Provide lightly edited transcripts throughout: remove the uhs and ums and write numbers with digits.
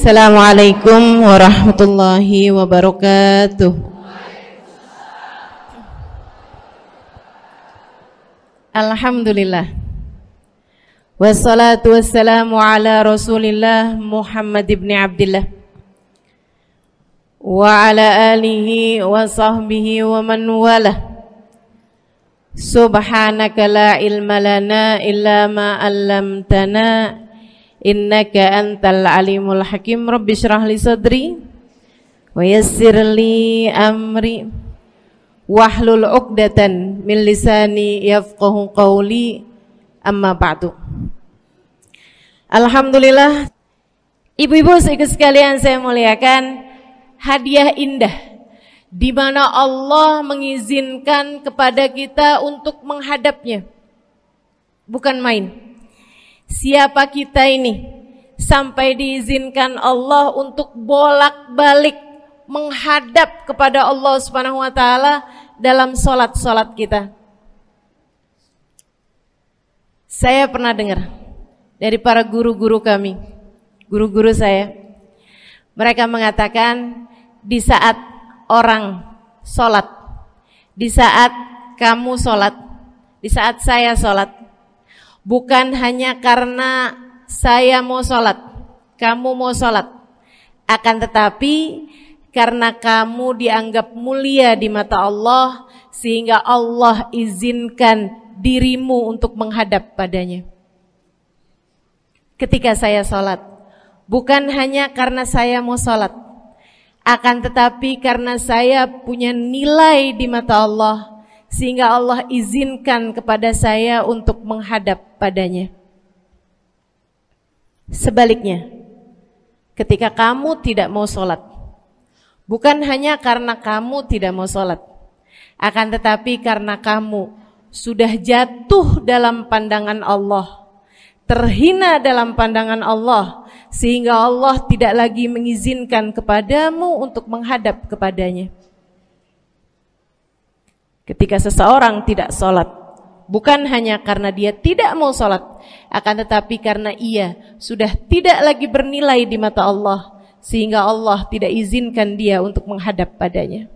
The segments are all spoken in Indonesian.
Assalamualaikum warahmatullahi wabarakatuh. Alhamdulillah. Wassalatu wassalamu ala Rasulillah Muhammad ibn Abdillah wa ala alihi wa sahbihi wa man walah. Subhanaka la ilma lana illa ma 'allamtana innaka antal alimul hakim. Rabbi shrah li sadri wa yassir li amri wahlul 'uqdatan min lisani yafqahu qawli. Amma ba'du. Alhamdulillah, ibu-ibu sekalian saya muliakan, hadiah indah di mana Allah mengizinkan kepada kita untuk menghadapnya. Bukan main. Siapa kita ini sampai diizinkan Allah untuk bolak-balik menghadap kepada Allah Subhanahu wa taala dalam salat-salat kita? Saya pernah dengar dari para guru-guru kami, guru-guru saya. Mereka mengatakan di saat orang salat, di saat kamu salat, di saat saya salat, bukan hanya karena saya mau sholat, kamu mau sholat, akan tetapi karena kamu dianggap mulia di mata Allah, sehingga Allah izinkan dirimu untuk menghadap padanya. Ketika saya sholat, bukan hanya karena saya mau sholat, akan tetapi karena saya punya nilai di mata Allah, sehingga Allah izinkan kepada saya untuk menghadap padanya. Sebaliknya, ketika kamu tidak mau sholat, bukan hanya karena kamu tidak mau sholat, akan tetapi karena kamu sudah jatuh dalam pandangan Allah, terhina dalam pandangan Allah, sehingga Allah tidak lagi mengizinkan kepadamu untuk menghadap kepadanya. Ketika seseorang tidak sholat, bukan hanya karena dia tidak mau sholat, akan tetapi karena ia sudah tidak lagi bernilai di mata Allah, sehingga Allah tidak izinkan dia untuk menghadap padanya.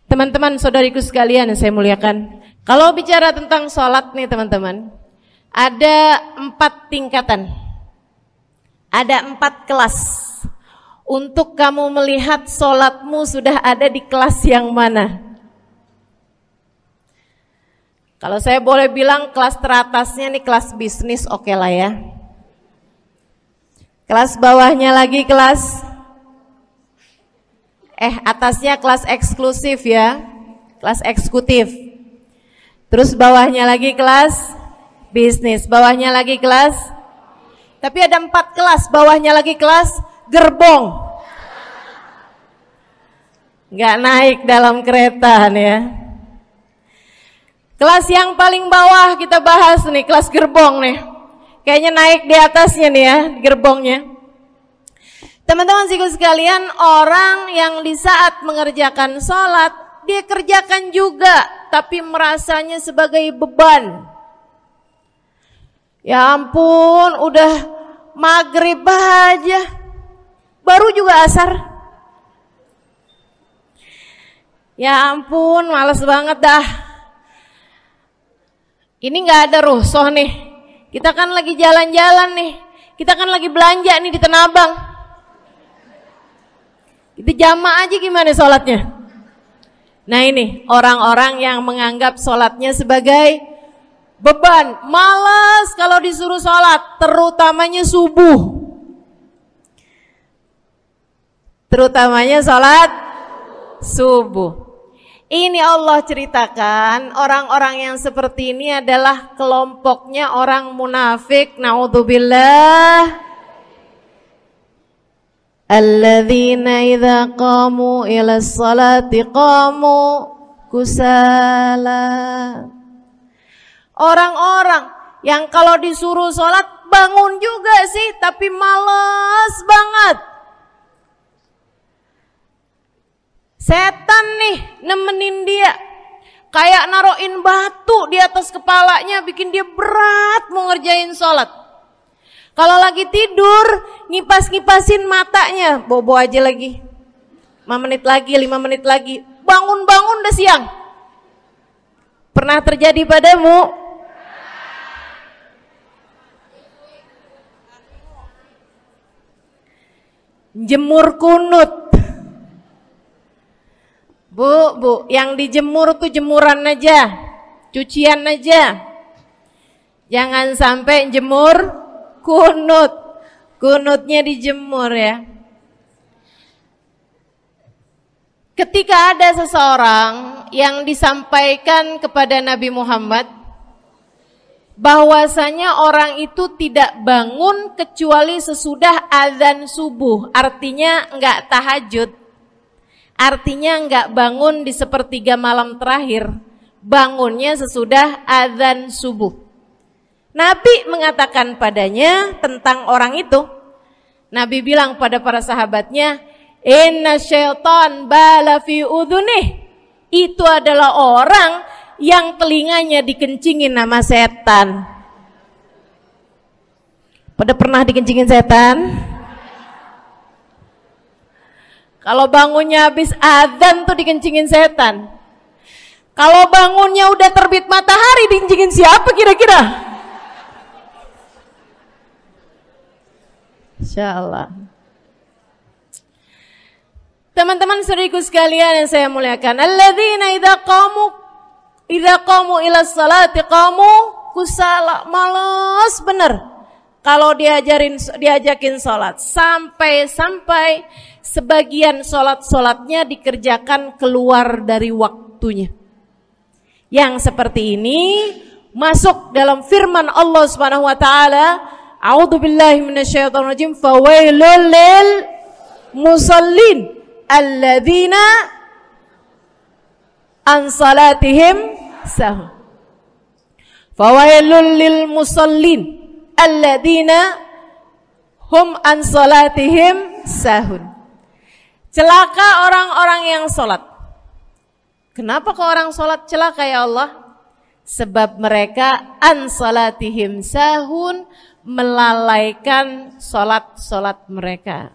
Teman-teman, saudariku sekalian yang saya muliakan, kalau bicara tentang sholat nih teman-teman, ada 4 tingkatan, ada 4 kelas. Untuk kamu melihat sholatmu sudah ada di kelas yang mana? Kalau saya boleh bilang kelas teratasnya nih kelas bisnis, oke lah ya. Kelas bawahnya lagi kelas atasnya kelas eksklusif ya, kelas eksekutif. Terus bawahnya lagi kelas bisnis, bawahnya lagi kelas, tapi ada 4 kelas, bawahnya lagi kelas gerbong. Nggak naik dalam kereta nih ya. Kelas yang paling bawah kita bahas nih, kelas gerbong nih. Kayaknya naik di atasnya nih ya, gerbongnya. Teman-teman sekalian, orang yang di saat mengerjakan sholat, dia kerjakan juga, tapi merasanya sebagai beban. Ya ampun, udah maghrib aja, baru juga asar. Ya ampun, males banget dah. Ini gak ada rusuh nih, kita kan lagi jalan-jalan nih, kita kan lagi belanja nih di Tanah Abang. Itu jamaah aja gimana sholatnya? Nah ini orang-orang yang menganggap sholatnya sebagai beban, malas kalau disuruh sholat, terutamanya subuh. Terutamanya sholat subuh. Ini Allah ceritakan orang-orang yang seperti ini adalah kelompoknya orang munafik, naudzubillah. Alladzina idza qamu ila sholati qamu kusala. Orang-orang yang kalau disuruh sholat bangun juga sih, tapi malas banget. Setan nih nemenin dia, kayak naroin batu di atas kepalanya, bikin dia berat mau ngerjain sholat. Kalau lagi tidur, ngipas-ngipasin matanya, bobo aja lagi. 5 menit lagi, 5 menit lagi. Bangun-bangun udah siang. Pernah terjadi padamu? Jemur kunut. Bu, yang dijemur tuh jemuran aja, cucian aja. Jangan sampai jemur kunut. Kunutnya dijemur ya. Ketika ada seseorang yang disampaikan kepada Nabi Muhammad bahwasanya orang itu tidak bangun kecuali sesudah azan subuh, artinya enggak tahajud, artinya enggak bangun di sepertiga malam terakhir, bangunnya sesudah azan subuh. Nabi mengatakan padanya tentang orang itu, Nabi bilang pada para sahabatnya, inna syaitan bala fi udhunih. Itu adalah orang yang telinganya dikencingin sama setan. Pada pernah dikencingin setan? Kalau bangunnya habis adzan tuh dikencingin setan. Kalau bangunnya udah terbit matahari dikencingin siapa kira-kira? Insyaallah. Teman-teman saudariku sekalian yang saya muliakan, alladzina idza qamu ila salati qamu kusala, malas bener kalau diajakin salat, sampai sebagian salatnya dikerjakan keluar dari waktunya. Yang seperti ini masuk dalam firman Allah Subhanahu wa taala, a'udzubillahi minasyaitonir rajim, fawailul lil musallin alladzina an salatihim sahun. Fawailul lil musallin alladzina hum an salatihim sahun. Celaka orang-orang yang salat. Kenapa kok orang salat celaka ya Allah? Sebab mereka an salatihim sahun, melalaikan salat mereka.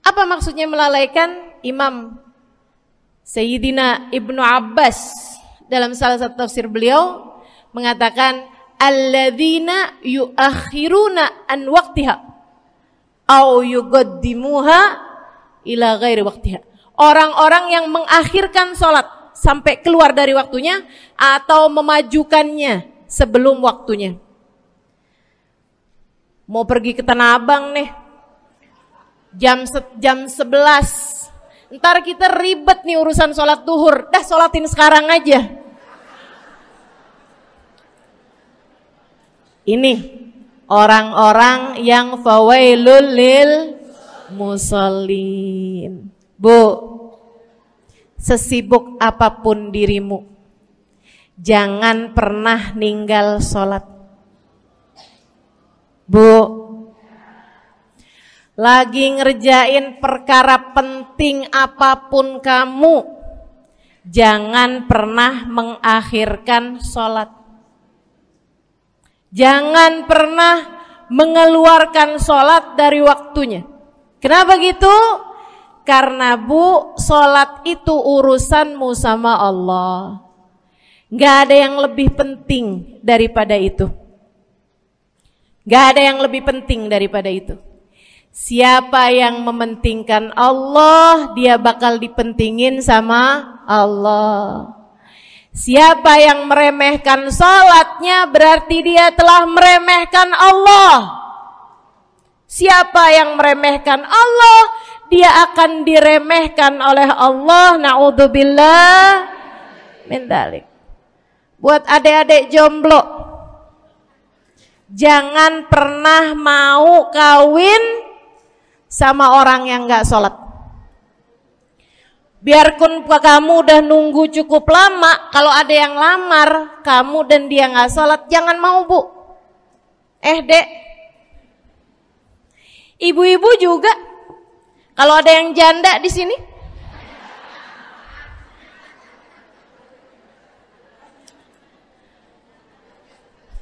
Apa maksudnya melalaikan? Imam Sayyidina Ibnu Abbas dalam salah satu tafsir beliau mengatakan alladzina yuakhiruna an waqtiha au yuqaddimuha ila ghairi waqtiha. Orang-orang yang mengakhirkan salat sampai keluar dari waktunya atau memajukannya sebelum waktunya. Mau pergi ke Tanah Abang nih, jam 11. Ntar kita ribet nih urusan sholat duhur. Dah sholatin sekarang aja. Ini orang-orang yang fawailul lil musallin. Bu, sesibuk apapun dirimu, jangan pernah ninggal sholat. Bu, lagi ngerjain perkara penting apapun kamu, jangan pernah mengakhirkan sholat. Jangan pernah mengeluarkan sholat dari waktunya. Kenapa gitu? Karena bu, sholat itu urusanmu sama Allah. Gak ada yang lebih penting daripada itu. Gak ada yang lebih penting daripada itu. Siapa yang mementingkan Allah, dia bakal dipentingin sama Allah. Siapa yang meremehkan salatnya, berarti dia telah meremehkan Allah. Siapa yang meremehkan Allah, dia akan diremehkan oleh Allah. Na'udzubillah min dzalik. Buat adik-adik jomblo, jangan pernah mau kawin sama orang yang gak sholat. Biarpun kamu udah nunggu cukup lama, kalau ada yang lamar kamu dan dia gak sholat, jangan mau bu. Dek, ibu-ibu juga, kalau ada yang janda di sini,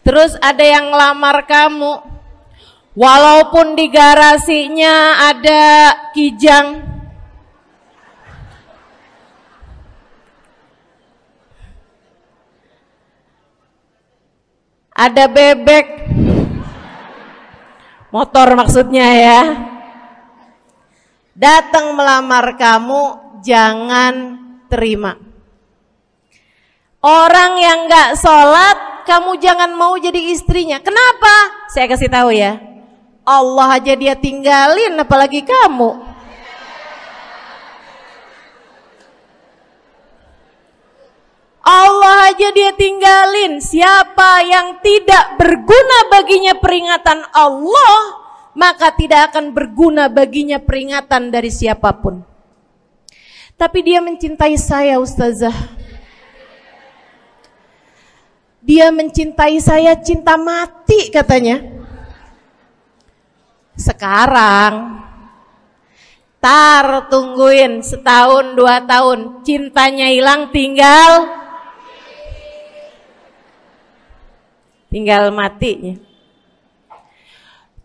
terus ada yang lamar kamu, Walaupun di garasinya ada kijang, ada bebek, motor maksudnya ya, datang melamar kamu, jangan terima. Orang yang gak sholat, kamu jangan mau jadi istrinya. Kenapa? Saya kasih tahu ya, Allah aja dia tinggalin, apalagi kamu. Allah aja dia tinggalin. Siapa yang tidak berguna baginya peringatan Allah, maka tidak akan berguna baginya peringatan dari siapapun. Tapi dia mencintai saya, Ustazah. Dia mencintai saya cinta mati katanya. Sekarang tungguin setahun 2 tahun, cintanya hilang, tinggal matinya.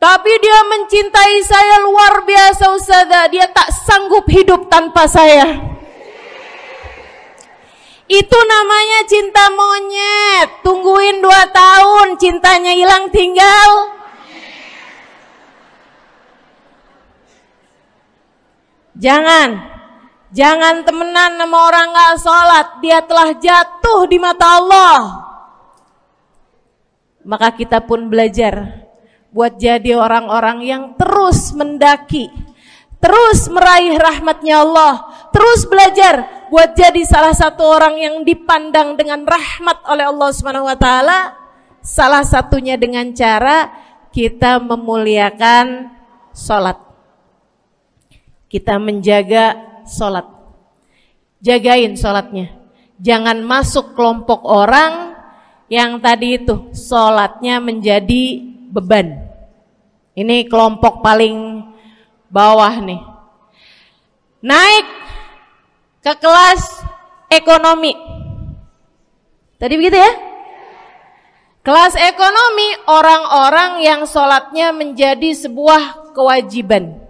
Tapi dia mencintai saya luar biasa, Ustazah. Dia tak sanggup hidup tanpa saya. Itu namanya cinta monyet. Tungguin 2 tahun, cintanya hilang, tinggal. Jangan temenan sama orang gak sholat. Dia telah jatuh di mata Allah. Maka kita pun belajar buat jadi orang-orang yang terus mendaki, terus meraih rahmatnya Allah, terus belajar buat jadi salah satu orang yang dipandang dengan rahmat oleh Allah Subhanahu wa taala. Salah satunya dengan cara kita memuliakan sholat, kita menjaga sholat. Jagain sholatnya, jangan masuk kelompok orang yang tadi itu sholatnya menjadi beban. Ini kelompok paling bawah nih. Naik ke kelas ekonomi. Tadi begitu ya? Kelas ekonomi, orang-orang yang sholatnya menjadi sebuah kewajiban.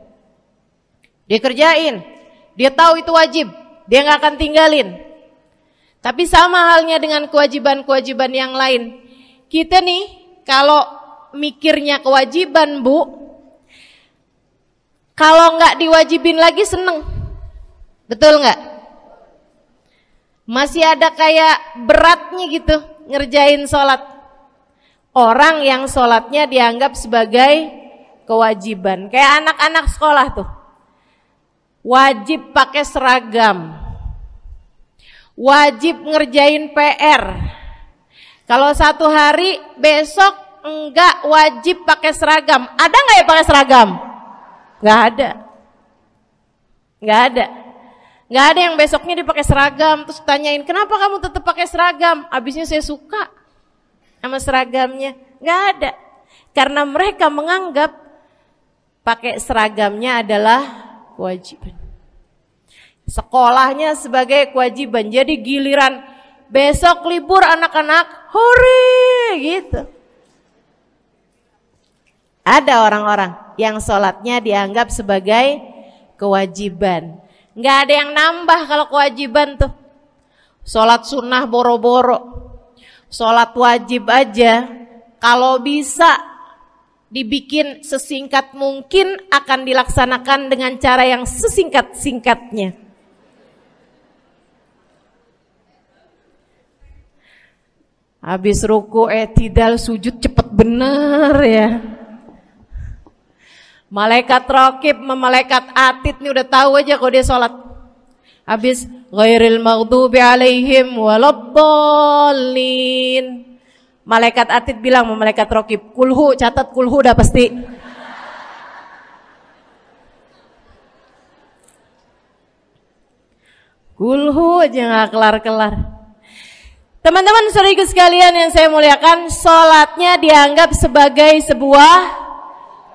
Dia kerjain, dia tahu itu wajib, dia gak akan tinggalin. Tapi sama halnya dengan kewajiban-kewajiban yang lain. Kita nih kalau mikirnya kewajiban, Bu, kalau nggak diwajibin lagi seneng. Betul nggak? Masih ada kayak beratnya gitu ngerjain sholat. Orang yang sholatnya dianggap sebagai kewajiban. Kayak anak-anak sekolah tuh, wajib pakai seragam, wajib ngerjain PR. Kalau satu hari, besok enggak wajib pakai seragam. Ada nggak ya pakai seragam? Nggak ada. Nggak ada yang besoknya dia pakai seragam. Terus tanyain, kenapa kamu tetap pakai seragam? Abisnya saya suka sama seragamnya. Nggak ada. Karena mereka menganggap pakai seragamnya adalah kewajiban. Sekolahnya sebagai kewajiban. Jadi giliran besok libur anak-anak, hore gitu. Ada orang-orang yang sholatnya dianggap sebagai kewajiban. Nggak ada yang nambah kalau kewajiban tuh. Sholat sunnah boro-boro. Sholat wajib aja kalau bisa dibikin sesingkat mungkin akan dilaksanakan dengan cara yang sesingkat-singkatnya. Habis ruku i'tidal sujud cepet bener ya. Malaikat raqib sama malaikat atid nih udah tahu aja kalau dia sholat. Habis ghairil maghdubi alaihim waladdallin. Malaikat atid bilang sama malaikat raqib, kulhu, catat kulhu udah pasti. Kulhu aja gak kelar-kelar. Teman-teman saudaraku sekalian yang saya muliakan, sholatnya dianggap sebagai sebuah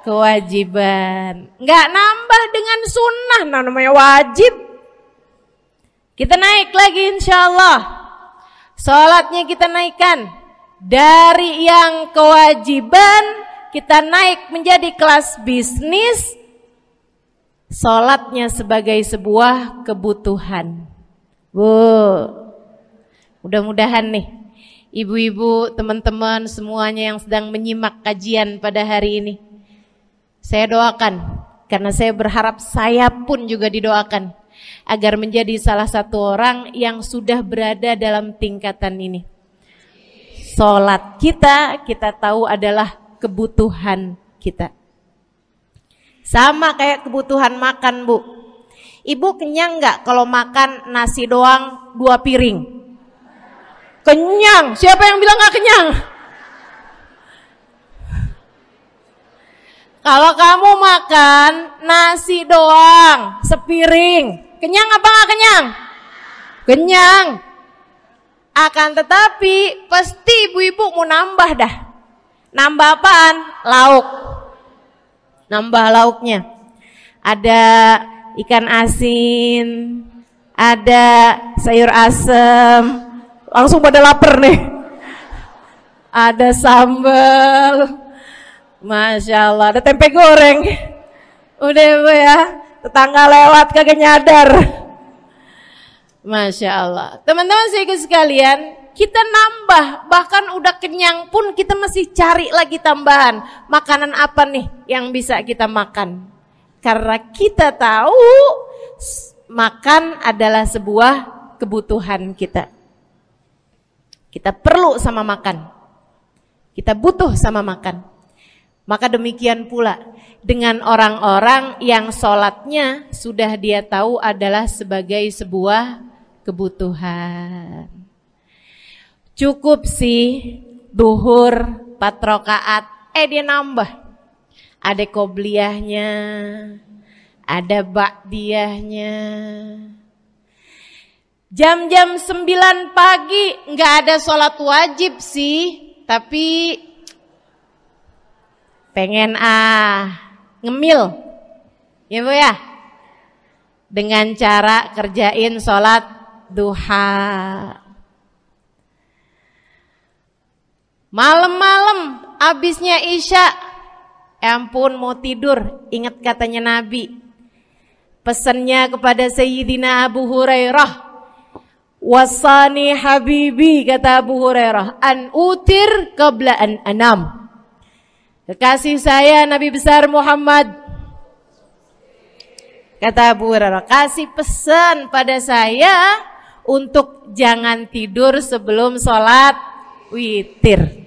kewajiban. Nggak nambah dengan sunnah, namanya wajib. Kita naik lagi insya Allah. Sholatnya kita naikkan dari yang kewajiban kita naik menjadi kelas bisnis, sholatnya sebagai sebuah kebutuhan. Mudah-mudahan nih ibu-ibu, teman-teman semuanya yang sedang menyimak kajian pada hari ini, saya doakan, karena saya berharap saya pun juga didoakan, agar menjadi salah satu orang yang sudah berada dalam tingkatan ini. Sholat kita tahu adalah kebutuhan kita. Sama kayak kebutuhan makan, Bu. Ibu kenyang nggak kalau makan nasi doang 2 piring? Kenyang. Siapa yang bilang nggak kenyang? Kalau kamu makan nasi doang sepiring, kenyang apa nggak kenyang? Kenyang. Akan tetapi pasti ibu-ibu mau nambah dah. Nambah apaan? Lauk. Nambah lauknya. Ada ikan asin, ada sayur asem, langsung pada lapar nih. Ada sambal, Masya Allah, ada tempe goreng. Udah Bu ya, tetangga lewat kagak nyadar. Masya Allah. Teman-teman saudara sekalian, kita nambah, bahkan udah kenyang pun kita masih cari lagi tambahan. Makanan apa nih yang bisa kita makan? Karena kita tahu makan adalah sebuah kebutuhan kita. Kita perlu sama makan. Kita butuh sama makan. Maka demikian pula dengan orang-orang yang sholatnya sudah dia tahu adalah sebagai sebuah kebutuhan. Cukup sih duhur 4 rakaat, dia nambah. Ada qobliyahnya, ada ba'diyahnya. Jam-jam 9 pagi nggak ada sholat wajib sih, tapi pengen ngemil, ya Bu ya, dengan cara kerjain sholat duha. Malam-malam abisnya isya, ampun mau tidur, ingat katanya Nabi, pesannya kepada Sayyidina Abu Hurairah, wasani habibi, kata Abu Hurairah, an utir qabla an anam. Kekasih saya Nabi besar Muhammad, kata Abu Hurairah, kasih pesan pada saya untuk jangan tidur sebelum sholat witir.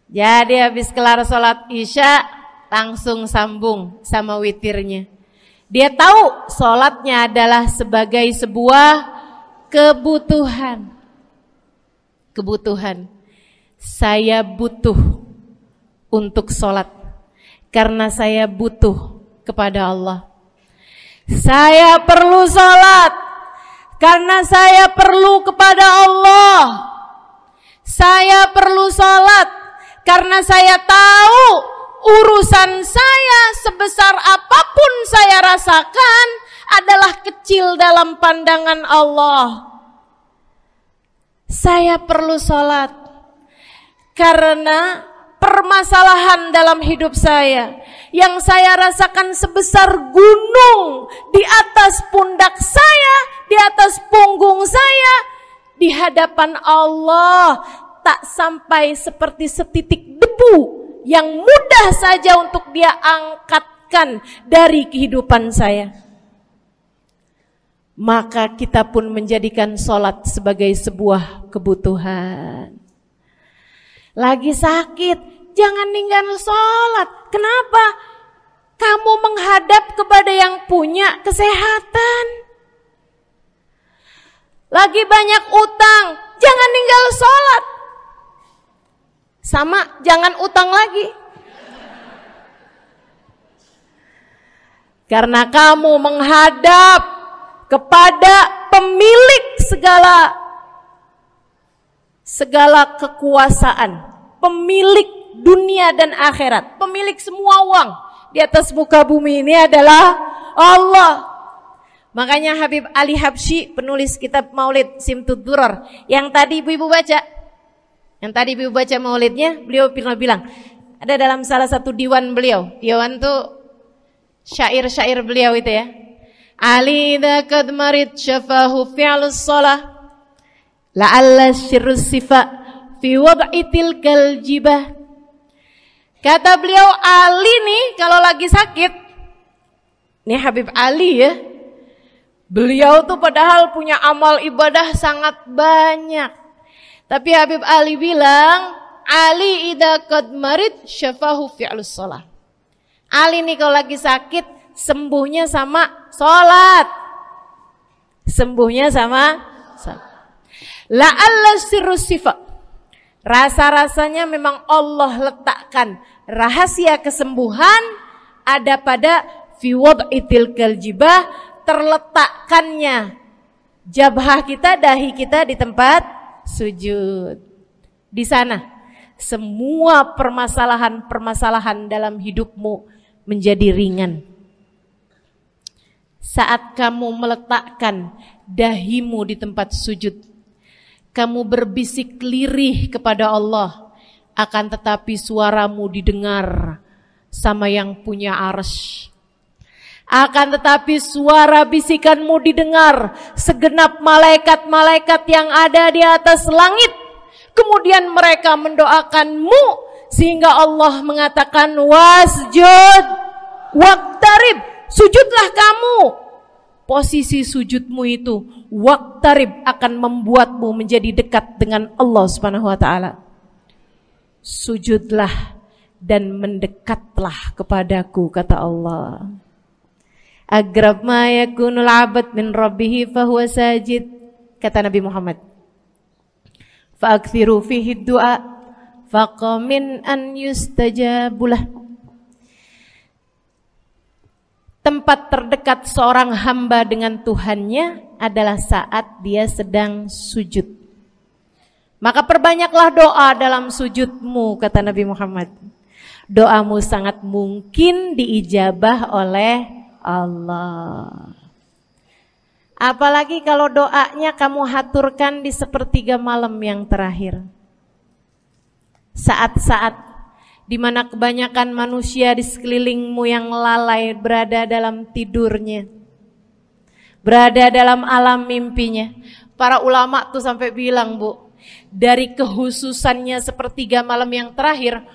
Jadi habis kelar sholat isya langsung sambung sama witirnya. Dia tahu sholatnya adalah sebagai sebuah kebutuhan. Kebutuhan. Saya butuh untuk sholat karena saya butuh kepada Allah. Saya perlu sholat karena saya perlu kepada Allah. Saya perlu sholat karena saya tahu urusan saya sebesar apapun saya rasakan adalah kecil dalam pandangan Allah. Saya perlu sholat karena permasalahan dalam hidup saya yang saya rasakan sebesar gunung di atas pundak saya, di atas punggung saya, di hadapan Allah tak sampai seperti setitik debu yang mudah saja untuk dia angkatkan dari kehidupan saya. Maka kita pun menjadikan sholat sebagai sebuah kebutuhan. Lagi sakit, jangan ninggalin sholat. Kenapa? Kamu menghadap kepada yang punya kesehatan. Lagi banyak utang, jangan ninggal sholat. Sama, jangan utang lagi. Karena kamu menghadap kepada pemilik segala kekuasaan, pemilik dunia dan akhirat, pemilik semua uang di atas muka bumi ini adalah Allah. Makanya Habib Ali Habsyi, penulis kitab Maulid Simtud Durar, yang tadi ibu-ibu baca maulidnya, beliau pernah bilang, Ada dalam salah satu diwan beliau. Diwan tuh syair-syair beliau itu ya. Ali idza qad marid syafahu fi'lus shalah la'alla syirrus sifa fi wad'i tilkal jibah. Kata beliau, Ali nih kalau lagi sakit, nih Habib Ali ya, beliau tuh padahal punya amal ibadah sangat banyak. Tapi Habib Ali bilang, Ali idza qad marid syafahu fi'lus shalah. Ali nih kalau lagi sakit, sembuhnya sama sholat. Sembuhnya sama sholat. La'alla sirrus sifa. Rasa-rasanya memang Allah letakkan rahasia kesembuhan ada pada fi wad'i tilkal jibah, terletakkannya jabhah kita, dahi kita di tempat sujud. Di sana semua permasalahan-permasalahan dalam hidupmu menjadi ringan. Saat kamu meletakkan dahimu di tempat sujud, kamu berbisik lirih kepada Allah, akan tetapi suaramu didengar sama yang punya arsy. Akan tetapi suara bisikanmu didengar segenap malaikat-malaikat yang ada di atas langit. Kemudian mereka mendoakanmu sehingga Allah mengatakan wasjud waqtarib, sujudlah kamu. Posisi sujudmu itu waqtarib akan membuatmu menjadi dekat dengan Allah Subhanahu wa taala. Sujudlah dan mendekatlah kepadaku, kata Allah. Agrab ma yakunul 'abd min rabbih fa huwa sajid, kata Nabi Muhammad. Fa aktsiru fihi du'a faqamin an yustajabulah. Tempat terdekat seorang hamba dengan Tuhannya adalah saat dia sedang sujud. Maka perbanyaklah doa dalam sujudmu, kata Nabi Muhammad. Doamu sangat mungkin diijabah oleh Allah. Apalagi kalau doanya kamu haturkan di sepertiga malam yang terakhir. Saat-saat di mana kebanyakan manusia di sekelilingmu yang lalai berada dalam tidurnya, berada dalam alam mimpinya. Para ulama tuh sampai bilang, Bu, dari kehususannya sepertiga malam yang terakhir,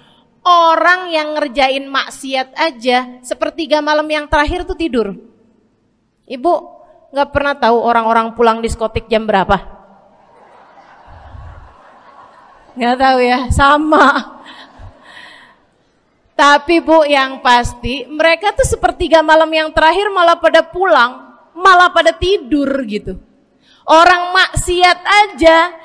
orang yang ngerjain maksiat aja sepertiga malam yang terakhir tuh tidur. Ibu gak pernah tahu orang-orang pulang diskotik jam berapa? Gak tahu ya, sama. Tapi Bu, yang pasti mereka tuh sepertiga malam yang terakhir malah pada pulang, malah pada tidur gitu. Orang maksiat aja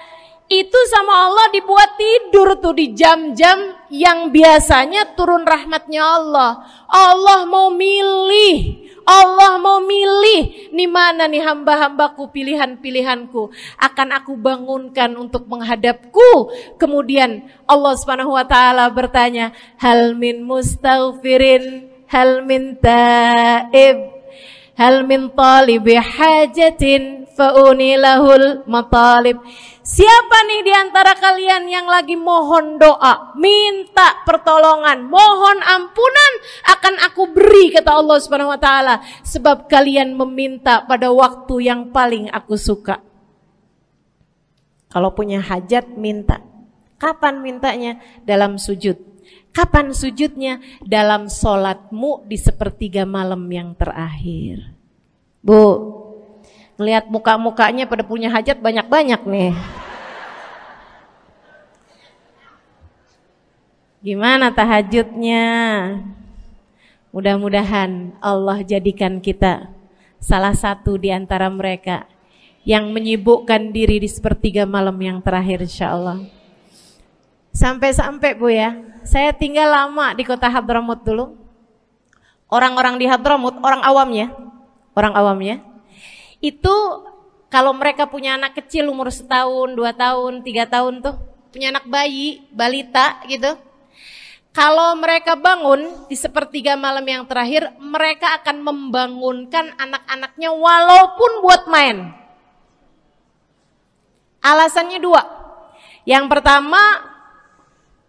itu sama Allah dibuat tidur tuh di jam-jam yang biasanya turun rahmatnya Allah. Allah mau milih nih mana nih hamba-hambaku, pilihan-pilihanku akan aku bangunkan untuk menghadapku. Kemudian Allah Subhanahu wa taala bertanya, hal min mustaghfirin, hal min taib, hal min talibi hajatin faunilahul matalib. Siapa nih di antara kalian yang lagi mohon doa, minta pertolongan, mohon ampunan, akan aku beri, kata Allah Subhanahu wa taala, sebab kalian meminta pada waktu yang paling aku suka. Kalau punya hajat minta. Kapan mintanya? Dalam sujud. Kapan sujudnya? Dalam sholatmu di sepertiga malam yang terakhir. Bu, ngelihat muka-mukanya pada punya hajat banyak-banyak nih. Gimana tahajudnya? Mudah-mudahan Allah jadikan kita salah satu di antara mereka yang menyibukkan diri di sepertiga malam yang terakhir, insyaallah. Sampai-sampai Bu ya, saya tinggal lama di kota Hadramut dulu. Orang-orang di Hadramut, orang awamnya, itu kalau mereka punya anak kecil umur 1 tahun, 2 tahun, 3 tahun tuh, punya anak bayi, balita gitu. Kalau mereka bangun di sepertiga malam yang terakhir, mereka akan membangunkan anak-anaknya walaupun buat main. Alasannya 2. Yang pertama,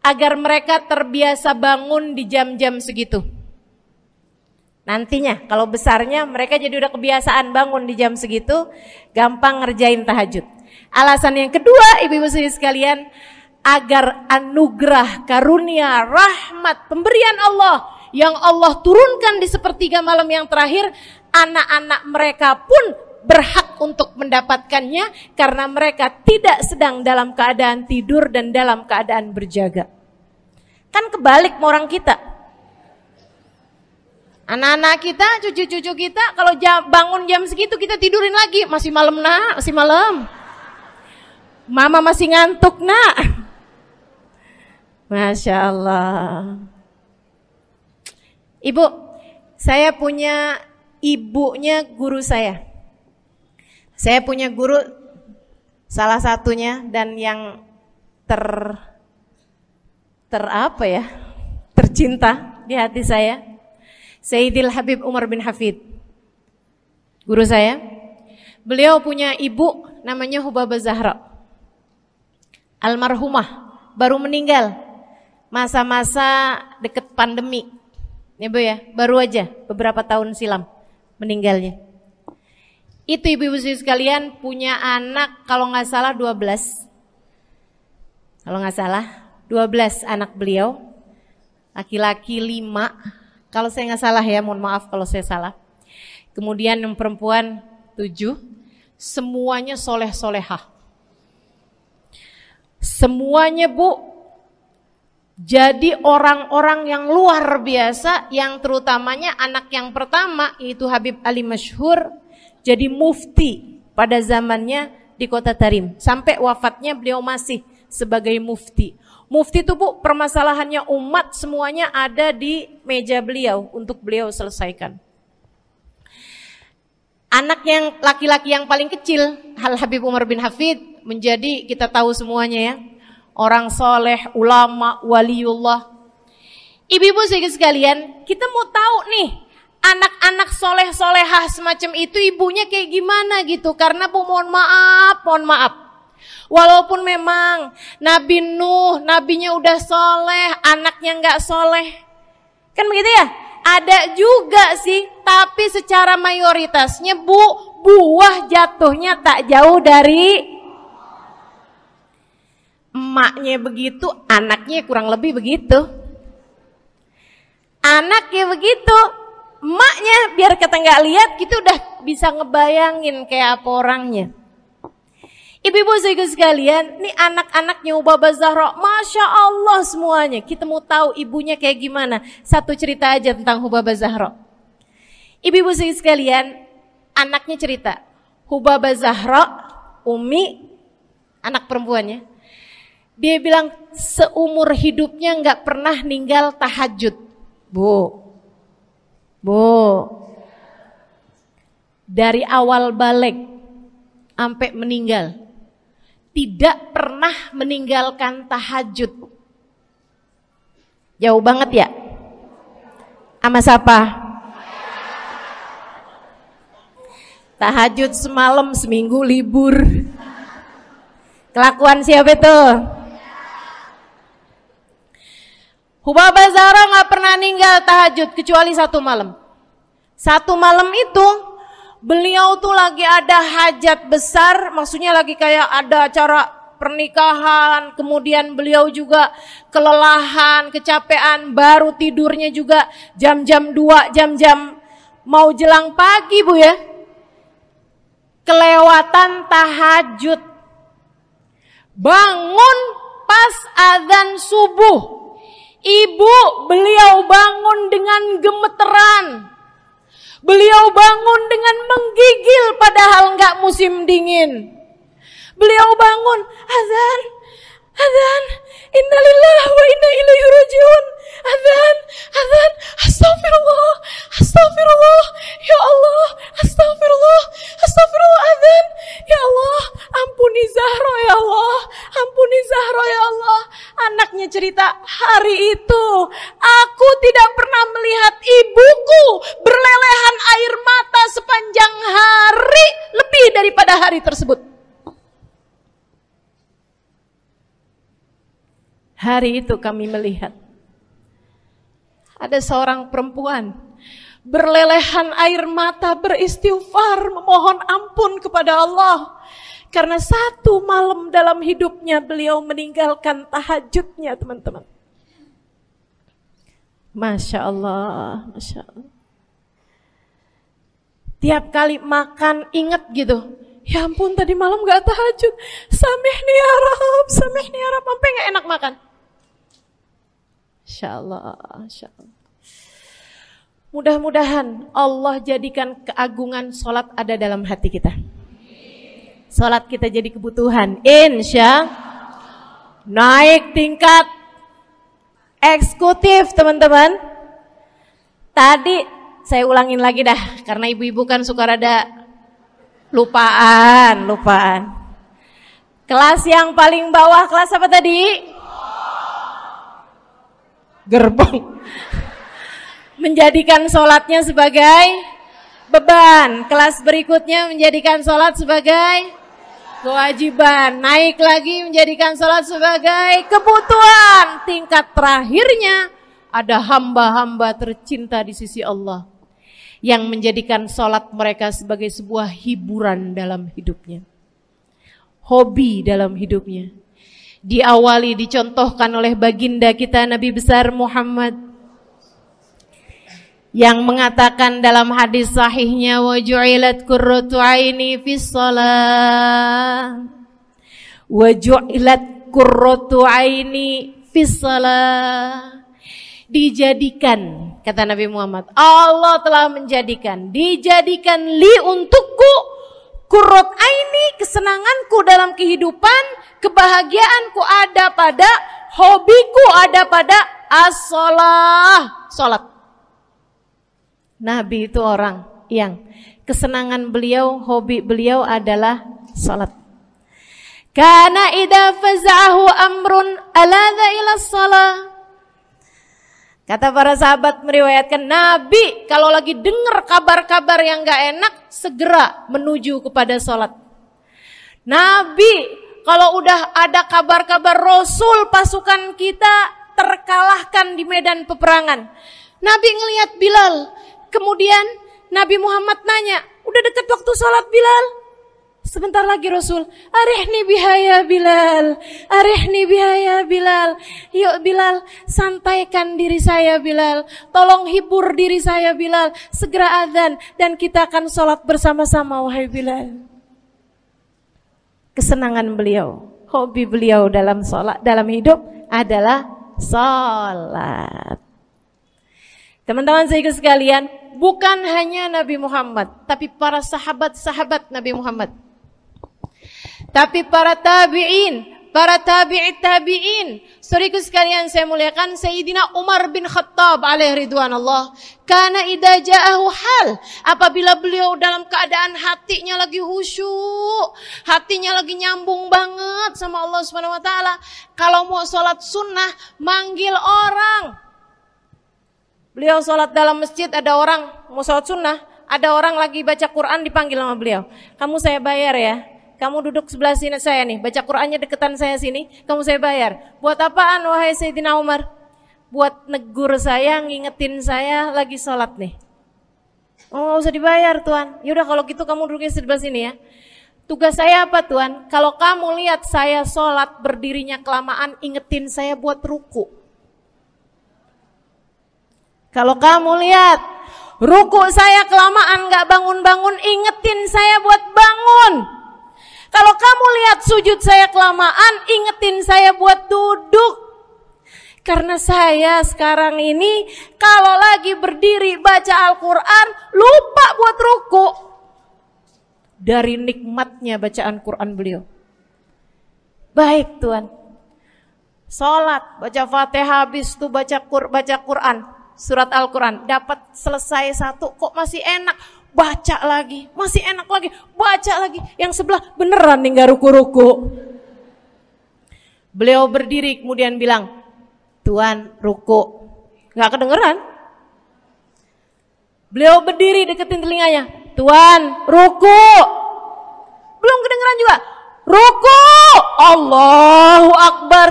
agar mereka terbiasa bangun di jam-jam segitu. Nantinya kalau besarnya mereka jadi udah kebiasaan bangun di jam segitu, gampang ngerjain tahajud. Alasan yang kedua, ibu-ibu sekalian, agar anugerah, karunia, rahmat, pemberian Allah yang Allah turunkan di sepertiga malam yang terakhir, anak-anak mereka pun berhak untuk mendapatkannya karena mereka tidak sedang dalam keadaan tidur dan dalam keadaan berjaga. Kan kebalik sama orang kita. Anak-anak kita, cucu-cucu kita kalau bangun jam segitu kita tidurin lagi. Masih malam nak, masih malam. Mama masih ngantuk nak. Masya Allah. Ibu, saya punya ibunya guru saya. Saya punya guru salah satunya dan yang tercinta di hati saya, Sayyidil Habib Umar bin Hafid. Guru saya. Beliau punya ibu namanya Hubabah Zahra. Almarhumah, baru meninggal masa-masa deket pandemi. Ya Bu ya, baru aja beberapa tahun silam meninggalnya. Itu ibu-ibu sekalian punya anak kalau nggak salah 12. Kalau nggak salah 12 anak beliau. Laki-laki 5. Kalau saya nggak salah ya, mohon maaf kalau saya salah. Kemudian yang perempuan 7. Semuanya soleh-solehah. Semuanya Bu, jadi orang-orang yang luar biasa, yang terutamanya anak yang pertama yaitu Habib Ali Masyhur jadi mufti pada zamannya di Kota Tarim. Sampai wafatnya beliau masih sebagai mufti. Mufti itu Bu, permasalahannya umat semuanya ada di meja beliau untuk beliau selesaikan. Anak yang laki-laki yang paling kecil, Al Habib Umar bin Hafid, menjadi kita tahu semuanya ya, orang soleh, ulama, waliullah. Ibu-ibu sekalian, kita mau tahu nih, anak-anak soleh-solehah semacam itu ibunya kayak gimana gitu. Karena Bu, mohon maaf. Walaupun memang Nabi Nuh, nabinya udah soleh, anaknya nggak soleh. Kan begitu ya? Ada juga sih, tapi secara mayoritasnya Bu, buah jatuhnya tak jauh dari emaknya begitu, anaknya kurang lebih begitu. Anaknya begitu, emaknya biar kita nggak lihat, kita udah bisa ngebayangin kayak apa orangnya. Ibu-ibu sekalian, nih anak-anaknya Hubabah Zahra, Masya Allah semuanya. Kita mau tahu ibunya kayak gimana. Satu cerita aja tentang Hubabah Zahra. Ibu-ibu sekalian, anaknya cerita, Hubabah Zahra, Umi, anak perempuannya, dia bilang seumur hidupnya nggak pernah ninggal tahajud. Bu, dari awal balik sampai meninggal, tidak pernah meninggalkan tahajud. Jauh banget ya? Sama siapa? Tahajud semalam, seminggu libur. Kelakuan siapa itu? Hubabah Zahra gak pernah ninggal tahajud kecuali satu malam. Satu malam itu beliau tuh lagi ada hajat besar, maksudnya lagi kayak ada acara pernikahan, kemudian beliau juga kelelahan, kecapean, baru tidurnya juga jam-jam 2, jam-jam mau jelang pagi Bu ya. Kelewatan tahajud. Bangun pas azan subuh. Ibu, beliau bangun dengan gemeteran. Beliau bangun dengan menggigil padahal nggak musim dingin. Beliau bangun, azan, innalillah wa inna ilaihi rajiun. Azan, astagfirullah, ya Allah, astagfirullah, azan, ya Allah, ampuni Zahra ya Allah, ampuni Zahra ya Allah. Anaknya cerita, hari itu aku tidak pernah melihat ibuku berlelehan air mata sepanjang hari lebih daripada hari tersebut. Hari itu kami melihat ada seorang perempuan berlelehan air mata beristighfar memohon ampun kepada Allah karena satu malam dalam hidupnya beliau meninggalkan tahajudnya, teman-teman. Masya Allah, Masya Allah. Tiap kali makan ingat gitu, ya ampun tadi malam gak tahajud, samihni ya Rab, samihni ya Rab, sampai gak enak makan. Insya Allah, insya Allah. Mudah-mudahan Allah jadikan keagungan sholat ada dalam hati kita. Sholat kita jadi kebutuhan. Insya naik tingkat eksekutif, teman-teman. Tadi saya ulangin lagi dah, karena ibu-ibu kan suka rada lupaan. Kelas yang paling bawah, kelas apa tadi? Gerbong. Menjadikan sholatnya sebagai beban. Kelas berikutnya menjadikan sholat sebagai kewajiban. Naik lagi menjadikan sholat sebagai kebutuhan. Tingkat terakhirnya ada hamba-hamba tercinta di sisi Allah yang menjadikan sholat mereka sebagai sebuah hiburan dalam hidupnya, hobi dalam hidupnya. Diawali, dicontohkan oleh baginda kita Nabi besar Muhammad yang mengatakan dalam hadis sahihnya, wa ju'ilat qurratu aini fis shalah, wa ju'ilat qurratu aini fis shalah. Dijadikan, kata Nabi Muhammad, Allah telah menjadikan, dijadikan li untukku qurrat aini, kesenanganku dalam kehidupan, kebahagiaanku ada pada, hobiku ada pada as-shalah, salat. Nabi itu orang yang kesenangan beliau, hobi beliau adalah salat. Kana idza faza'ahu amrun aladha ila shalah. Kata para sahabat meriwayatkan, Nabi kalau lagi dengar kabar-kabar yang gak enak, segera menuju kepada sholat. Nabi kalau udah ada kabar-kabar Rasul pasukan kita terkalahkan di medan peperangan, Nabi ngelihat Bilal. Kemudian Nabi Muhammad nanya, udah dekat waktu sholat Bilal? Sebentar lagi Rasul, arihni bihaya Bilal, arihni bihaya Bilal. Yuk Bilal, santaikan diri saya Bilal, tolong hibur diri saya Bilal. Segera azan dan kita akan sholat bersama-sama wahai Bilal. Kesenangan beliau, hobi beliau dalam sholat, dalam hidup adalah sholat. Teman-teman saya sekalian, bukan hanya Nabi Muhammad, tapi para sahabat-sahabat Nabi Muhammad, tapi para tabi'in, para tabi'it tabi'in. Saudaraku sekalian saya muliakan, Sayyidina Umar bin Khattab alaihi ridwanullah, kana idza ja'ahu hal, apabila beliau dalam keadaan hatinya lagi khusyuk, hatinya lagi nyambung banget sama Allah Subhanahu wa taala, kalau mau sholat sunnah manggil orang. Beliau sholat dalam masjid, ada orang mau sholat sunnah, ada orang lagi baca Quran dipanggil sama beliau. Kamu saya bayar ya, kamu duduk sebelah sini saya nih, baca Qurannya deketan saya sini, kamu saya bayar. Buat apaan wahai Sayyidina Umar? Buat negur saya, ngingetin saya lagi sholat nih. Oh gak usah dibayar Tuan. Yaudah kalau gitu kamu duduknya sebelah sini ya. Tugas saya apa Tuan? Kalau kamu lihat saya sholat berdirinya kelamaan, ingetin saya buat ruku. Kalau kamu lihat ruku saya kelamaan gak bangun-bangun, ingetin saya buat bangun. Kalau kamu lihat sujud saya kelamaan, ingetin saya buat duduk. Karena saya sekarang ini kalau lagi berdiri baca Al-Quran, lupa buat ruku. Dari nikmatnya bacaan Quran beliau. Baik Tuan, sholat, baca Fatihah, habis itu baca Quran, surat Al-Quran, dapat selesai satu, kok masih enak, baca lagi, masih enak lagi, baca lagi. Yang sebelah beneran nih gak ruku-ruku. Beliau berdiri kemudian bilang, Tuan ruku, gak kedengeran. Beliau berdiri deketin telinganya, Tuan ruku, belum kedengeran juga. Ruku, Allahu Akbar.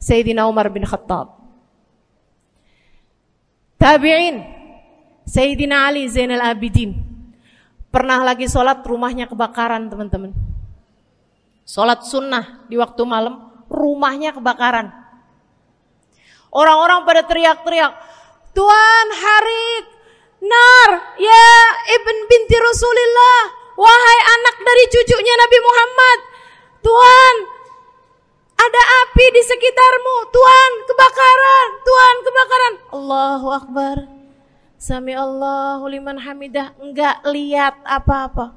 Sayyidina Umar bin Khattab. Tabi'in, Sayyidina Ali Zainal Abidin. Pernah lagi sholat, rumahnya kebakaran, teman-teman. Sholat sunnah di waktu malam, rumahnya kebakaran. Orang-orang pada teriak-teriak, Tuan Harik, nar, ya ibn binti Rasulillah, wahai anak dari cucunya Nabi Muhammad. Tuan, ada api di sekitarmu. Tuan, kebakaran. Tuan, kebakaran. Allahu Akbar. Sami Allahu liman hamidah. Enggak lihat apa-apa.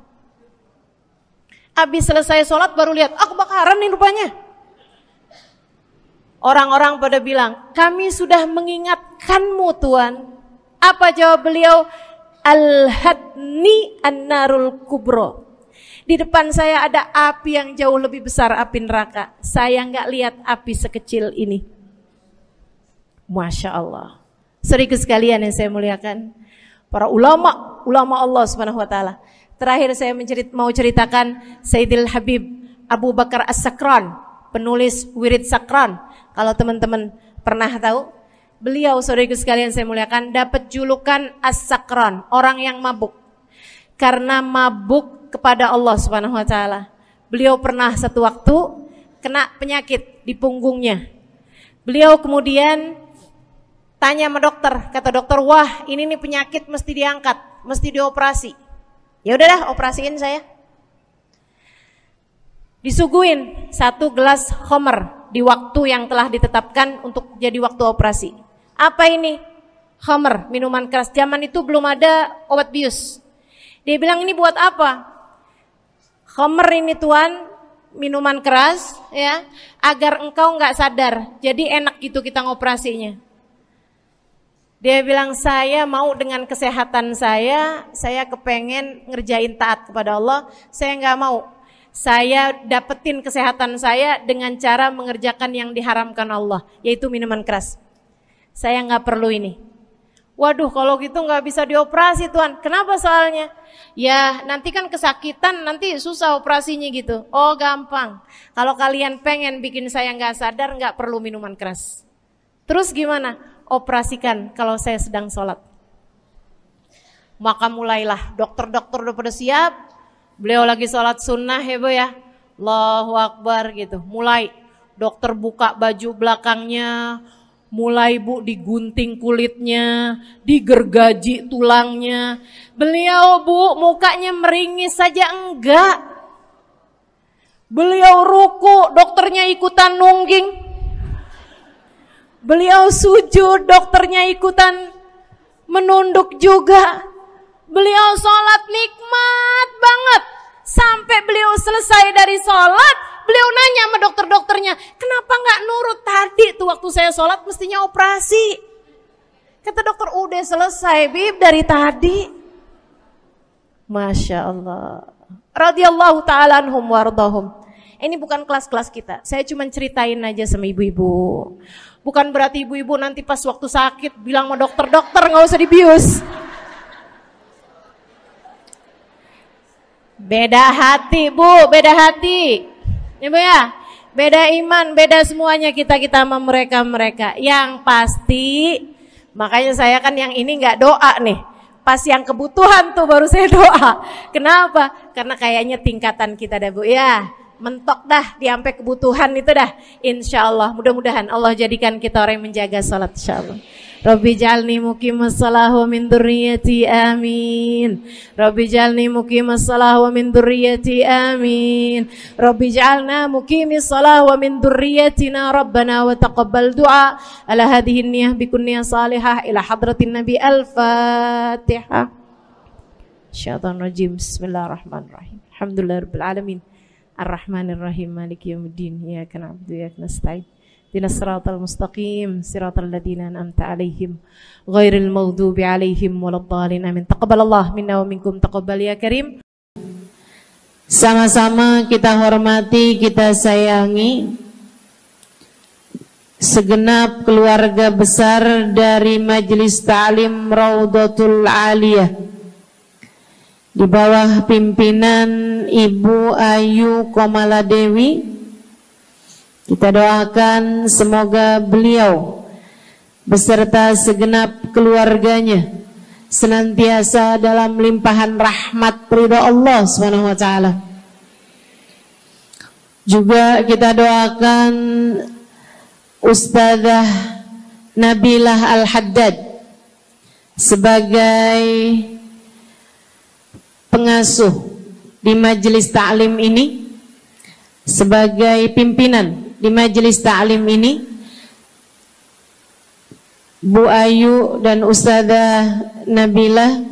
Habis selesai sholat baru lihat, kebakaran nih rupanya. Orang-orang pada bilang, kami sudah mengingatkanmu Tuan. Apa jawab beliau? Al-hadni an-narul kubro. Di depan saya ada api yang jauh lebih besar, api neraka. Saya nggak lihat api sekecil ini. Masya Allah. Saudaraku sekalian yang saya muliakan, para ulama Allah Subhanahu Wa Taala. Terakhir saya mau ceritakan Sayyidil Habib Abu Bakar As-Sakran, penulis Wirid Sakran. Kalau teman-teman pernah tahu, beliau saudaraku sekalian saya muliakan dapat julukan As-Sakran, orang yang mabuk. Karena mabuk kepada Allah Subhanahu Wa Taala. Beliau pernah satu waktu kena penyakit di punggungnya. Beliau kemudian tanya sama dokter, kata dokter, wah ini nih penyakit mesti diangkat, mesti dioperasi. Ya udahlah, operasiin saya. Disuguhin 1 gelas khamr di waktu yang telah ditetapkan untuk jadi waktu operasi. Apa ini? Khamr, minuman keras. Zaman itu belum ada obat bius. Dia bilang, ini buat apa? Khamr ini Tuan, minuman keras ya, agar engkau nggak sadar. Jadi enak gitu kita ngoperasinya. Dia bilang, saya mau dengan kesehatan saya kepengen ngerjain taat kepada Allah, saya nggak mau. Saya dapetin kesehatan saya dengan cara mengerjakan yang diharamkan Allah, yaitu minuman keras. Saya nggak perlu ini. Waduh, kalau gitu nggak bisa dioperasi Tuan. Kenapa soalnya? Ya nanti kan kesakitan, nanti susah operasinya gitu. Oh gampang. Kalau kalian pengen bikin saya nggak sadar, nggak perlu minuman keras. Terus gimana? Operasikan kalau saya sedang sholat. Maka mulailah, dokter-dokter udah pada siap. Beliau lagi sholat sunnah ya Bu ya. Allahu Akbar gitu. Mulai dokter buka baju belakangnya. Mulai Bu digunting kulitnya, digergaji tulangnya. Beliau Bu mukanya meringis saja enggak. Beliau ruku, dokternya ikutan nungging. Beliau sujud, dokternya ikutan menunduk juga. Beliau sholat nikmat banget. Sampai beliau selesai dari sholat, beliau nanya sama dokter-dokternya, kenapa gak nurut tadi tuh waktu saya sholat mestinya operasi. Kata dokter, udah selesai Bib dari tadi. Masya Allah. Radiyallahu ta'ala anhum wardahum. Ini bukan kelas-kelas kita, saya cuma ceritain aja sama ibu-ibu. Bukan berarti ibu-ibu nanti pas waktu sakit bilang sama dokter-dokter gak usah dibius. Beda hati Bu, beda hati. Ibu ya, beda iman, beda semuanya kita sama mereka. Yang pasti, makanya saya kan yang ini nggak doa nih. Pas yang kebutuhan tuh baru saya doa. Kenapa? Karena kayaknya tingkatan kita dah Bu ya. Mentok dah, sampai kebutuhan itu dah. Insya Allah, mudah-mudahan Allah jadikan kita orang yang menjaga sholat insya Allah. Rabbi jalni muqimas salah wa min dzurriyyati amin. Rabbi jalni muqimas salah wa min dzurriyyati amin. Rabbi jalna muqimis salah wa min dzurriyyatina rabbana wa taqabbal du'a. Ala hadhihi niyyah bi kunniyah salihah ila hadratin nabi al-fatihah. Syaitanir rajim. Bismillahirrahmanirrahim. Alhamdulillahirabbil alamin. Ar-rahmanirrahim. Maliki yaumiddin. Iyyaka na'budu wa iyyaka nasta'in. Ihdinas siratal mustaqim, siratal ladzina an'amta 'alaihim, ghairil maghdubi 'alaihim waladdallin. Amin. Taqabbalallah minna wa minkum, taqabbal ya karim. Sama-sama kita hormati, kita sayangi segenap keluarga besar dari Majelis Ta'lim Raudhatul Aliyah di bawah pimpinan Ibu Ayu Komaladewi Kita doakan semoga beliau beserta segenap keluarganya senantiasa dalam limpahan rahmat ridha Allah Subhanahu wa taala. Juga kita doakan Ustazah Nabilah Al-Haddad sebagai pengasuh di majelis ta'lim ini, sebagai pimpinan di majelis ta'lim ini, Bu Ayu dan Ustazah Nabilah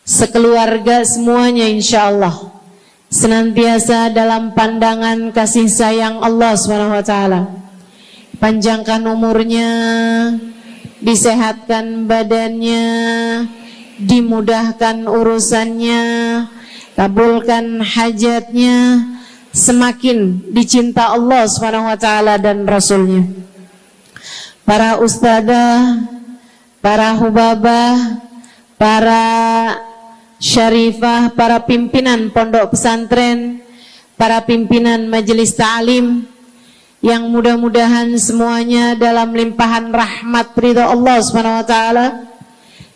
sekeluarga semuanya insyaallah senantiasa dalam pandangan kasih sayang Allah SWT. Panjangkan umurnya, disehatkan badannya, dimudahkan urusannya, kabulkan hajatnya, semakin dicinta Allah SWT dan Rasulnya. Para ustadzah, para hubabah, para syarifah, para pimpinan pondok pesantren, para pimpinan majelis ta'lim, yang mudah-mudahan semuanya dalam limpahan rahmat ridha Allah SWT,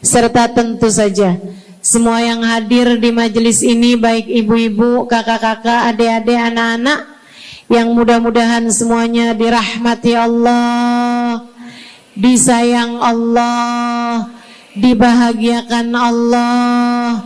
serta tentu saja semua yang hadir di majelis ini, baik ibu-ibu, kakak-kakak, adik-adik, anak-anak, yang mudah-mudahan semuanya dirahmati Allah, disayang Allah, dibahagiakan Allah,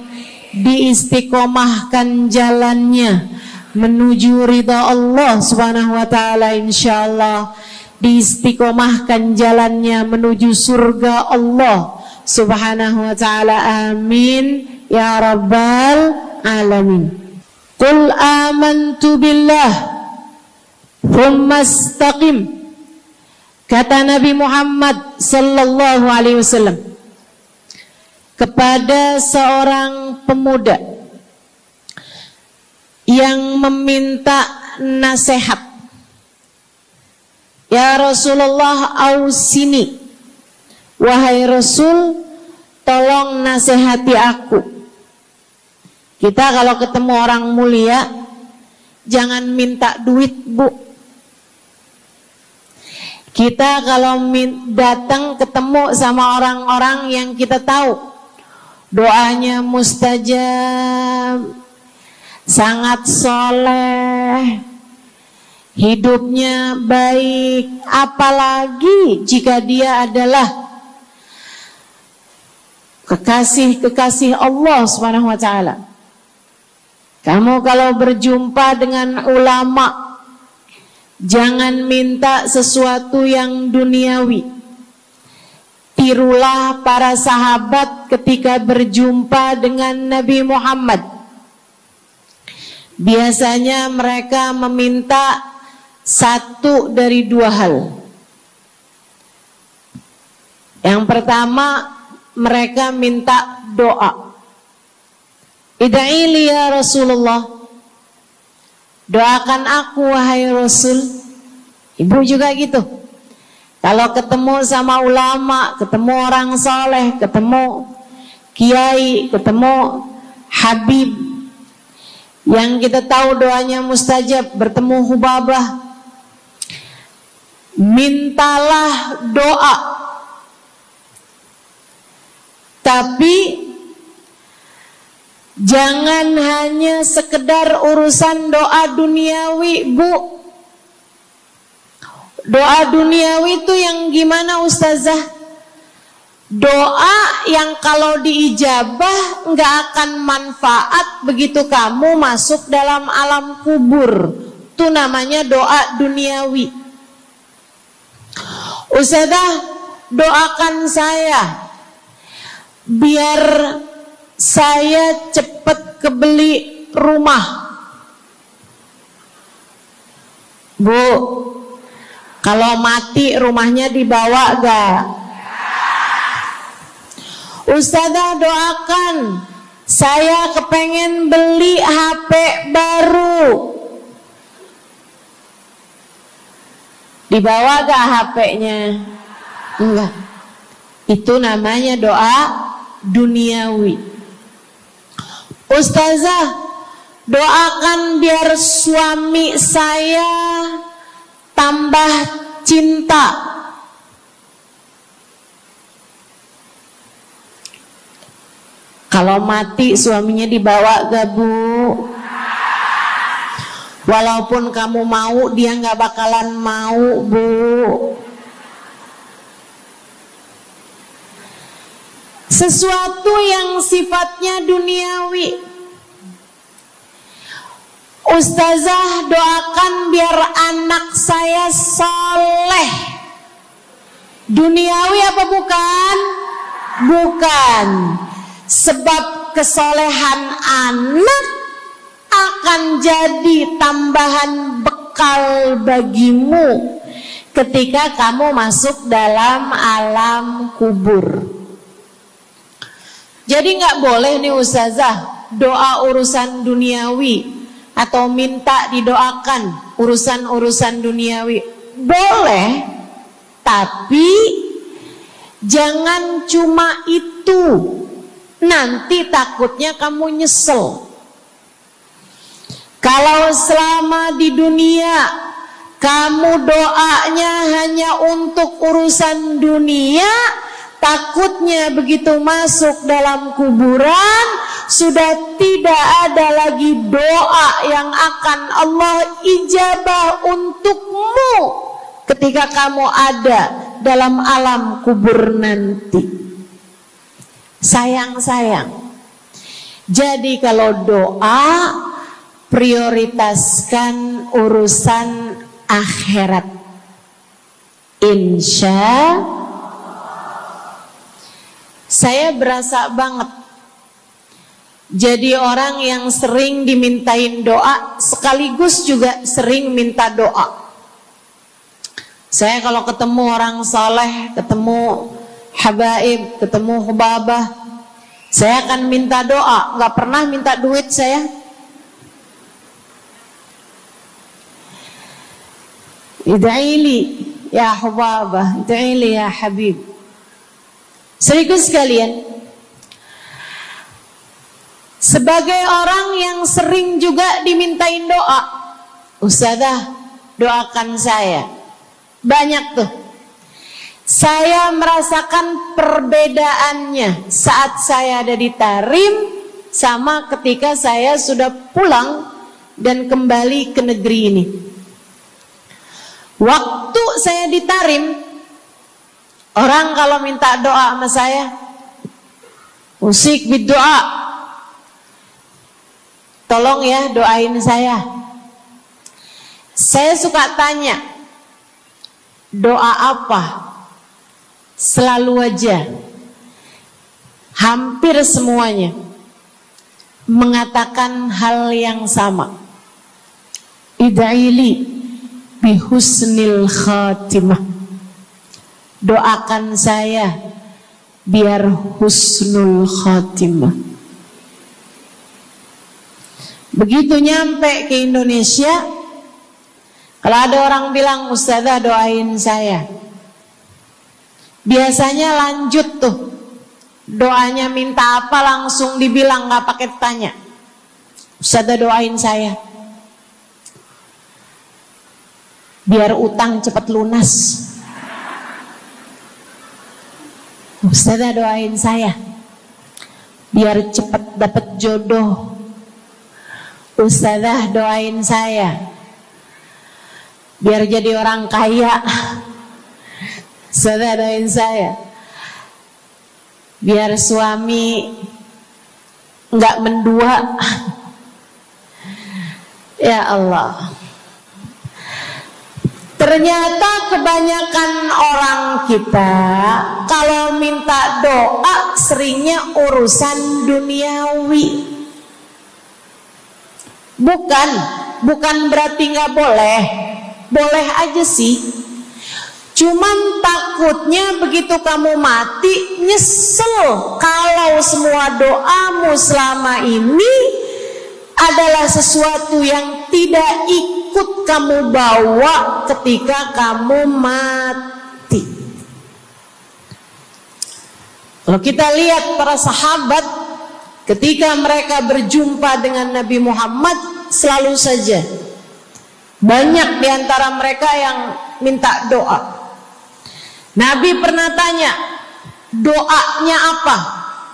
diistiqomahkan jalannya menuju ridha Allah Subhanahu wa taala, insyaallah diistiqomahkan jalannya menuju surga Allah Subhanahu wa taala. Amin ya rabbal alamin. Qul amantu billah thumma istaqim, kata Nabi Muhammad sallallahu alaihi wasallam kepada seorang pemuda yang meminta nasihat. Ya Rasulullah, ausini, wahai Rasul, tolong nasihati aku. Kita kalau ketemu orang mulia jangan minta duit, Bu. Kita kalau datang ketemu sama orang-orang yang kita tahu doanya mustajab, sangat soleh, hidupnya baik, apalagi jika dia adalah kekasih-kekasih Allah Subhanahu wa taala. Kamu kalau berjumpa dengan ulama, jangan minta sesuatu yang duniawi. Tirulah para sahabat ketika berjumpa dengan Nabi Muhammad. Biasanya mereka meminta satu dari dua hal. Yang pertama, mereka minta doa. Ida'ili ya Rasulullah, doakan aku wahai Rasul. Ibu juga gitu. Kalau ketemu sama ulama, ketemu orang soleh, ketemu kiai, ketemu habib yang kita tahu doanya mustajab, bertemu hubabah, mintalah doa. Tapi jangan hanya sekedar urusan doa duniawi, Bu. Doa duniawi itu yang gimana, Ustazah? Doa yang kalau diijabah nggak akan manfaat begitu kamu masuk dalam alam kubur. Itu namanya doa duniawi. Ustazah, doakan saya biar saya cepat kebeli rumah. Bu, kalau mati rumahnya dibawa gak? Ustazah, doakan saya kepengen beli HP baru. Dibawa gak HP-nya? Enggak. Itu namanya doa duniawi. Ustazah, Doakan biar suami saya tambah cinta. Kalau mati suaminya dibawa gak Bu? Walaupun kamu mau, dia gak bakalan mau Bu. Sesuatu yang sifatnya duniawi. Ustazah, doakan biar anak saya soleh. Duniawi apa bukan? Bukan. Sebab kesolehan anak akan jadi tambahan bekal bagimu ketika kamu masuk dalam alam kubur. Jadi nggak boleh nih ustazah doa urusan duniawi atau minta didoakan urusan-urusan duniawi. Boleh, tapi jangan cuma itu. Nanti takutnya kamu nyesel. Kalau selama di dunia kamu doanya hanya untuk urusan dunia, takutnya begitu masuk dalam kuburan sudah tidak ada lagi doa yang akan Allah ijabah untukmu ketika kamu ada dalam alam kubur nanti. Sayang-sayang. Jadi kalau doa, prioritaskan urusan akhirat. Insya saya berasa banget jadi orang yang sering dimintain doa sekaligus juga sering minta doa. Saya kalau ketemu orang saleh, ketemu habaib, ketemu hubabah, saya akan minta doa, nggak pernah minta duit saya. Ida'ili ya hubabah, ida'ili ya habib. Serius sekalian, sebagai orang yang sering juga dimintain doa, ustazah doakan saya. Banyak tuh. Saya merasakan perbedaannya saat saya ada di Tarim sama ketika saya sudah pulang dan kembali ke negeri ini. Waktu saya di Tarim, orang kalau minta doa sama saya, usik berdoa, tolong ya doain saya. Saya suka tanya, doa apa? Selalu aja, hampir semuanya mengatakan hal yang sama. Ida'ili bihusnil khatimah. Doakan saya biar husnul khatimah. Begitu nyampe ke Indonesia, kalau ada orang bilang ustazah doain saya, biasanya lanjut tuh doanya, minta apa langsung dibilang, nggak pakai tanya. Ustazah doain saya biar utang cepat lunas. Ustazah doain saya biar cepat dapat jodoh. Ustazah doain saya biar jadi orang kaya. Ustazah doain saya biar suami nggak mendua. Ya Allah, ternyata kebanyakan orang kita kalau minta doa seringnya urusan duniawi. Bukan berarti nggak boleh, boleh aja sih. Cuman takutnya begitu kamu mati nyesel kalau semua doamu selama ini adalah sesuatu yang tidak ikut kamu bawa ketika kamu mati. Kalau kita lihat para sahabat ketika mereka berjumpa dengan Nabi Muhammad, selalu saja banyak di antara mereka yang minta doa. Nabi pernah tanya, doanya apa?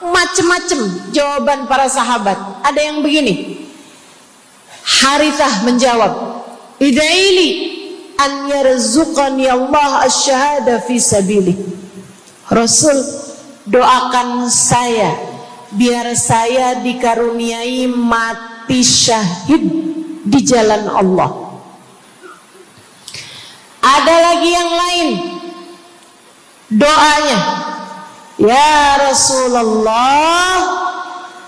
Macem-macem jawaban para sahabat. Ada yang begini, Harithah menjawab, ida'ili an yarzuqani Allah asyhada fi sabilih. Rasul, doakan saya biar saya dikaruniai mati syahid di jalan Allah. Ada lagi yang lain doanya, ya Rasulullah,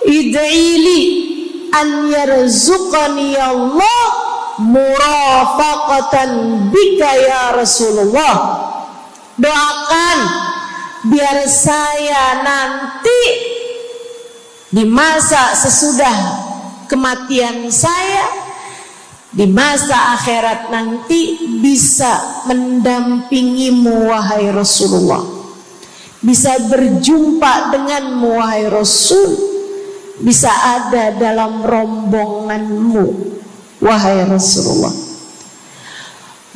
id'ili an yarzuqani Allah murafaqatan bika ya Rasulullah. Doakan biar saya nanti di masa sesudah kematian saya, di masa akhirat nanti bisa mendampingimu wahai Rasulullah, bisa berjumpa denganmu wahai Rasul, bisa ada dalam rombonganmu wahai Rasulullah.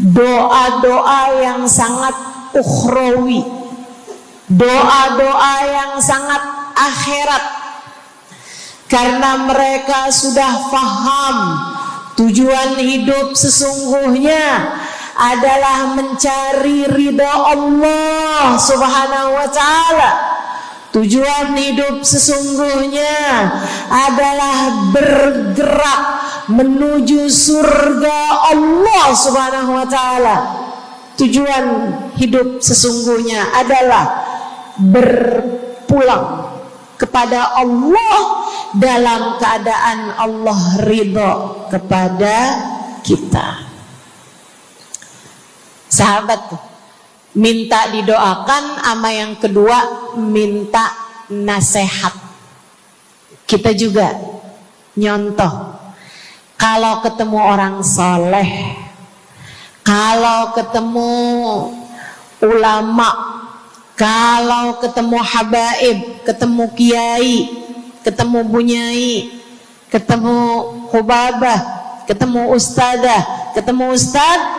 Doa-doa yang sangat ukhrawi, doa-doa yang sangat akhirat, karena mereka sudah faham tujuan hidup sesungguhnya adalah mencari ridha Allah Subhanahu wa ta'ala. Tujuan hidup sesungguhnya adalah bergerak menuju surga Allah Subhanahu wa ta'ala. Tujuan hidup sesungguhnya adalah berpulang kepada Allah dalam keadaan Allah ridha kepada kita. Sahabat tuh minta didoakan, sama yang kedua minta nasihat. Kita juga nyontoh, kalau ketemu orang soleh, kalau ketemu ulama, kalau ketemu habaib, ketemu kiai, ketemu bunyai, ketemu hubabah, ketemu ustadzah, ketemu ustadz,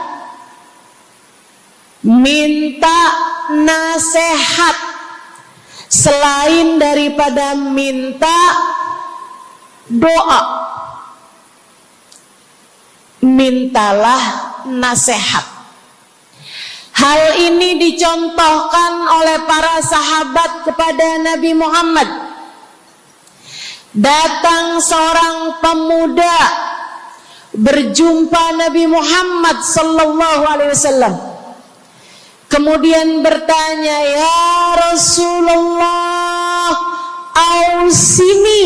minta nasihat. Selain daripada minta doa, mintalah nasihat. Hal ini dicontohkan oleh para sahabat kepada Nabi Muhammad. Datang seorang pemuda berjumpa Nabi Muhammad sallallahu alaihi wasallam. Kemudian bertanya, ya Rasulullah, ausini,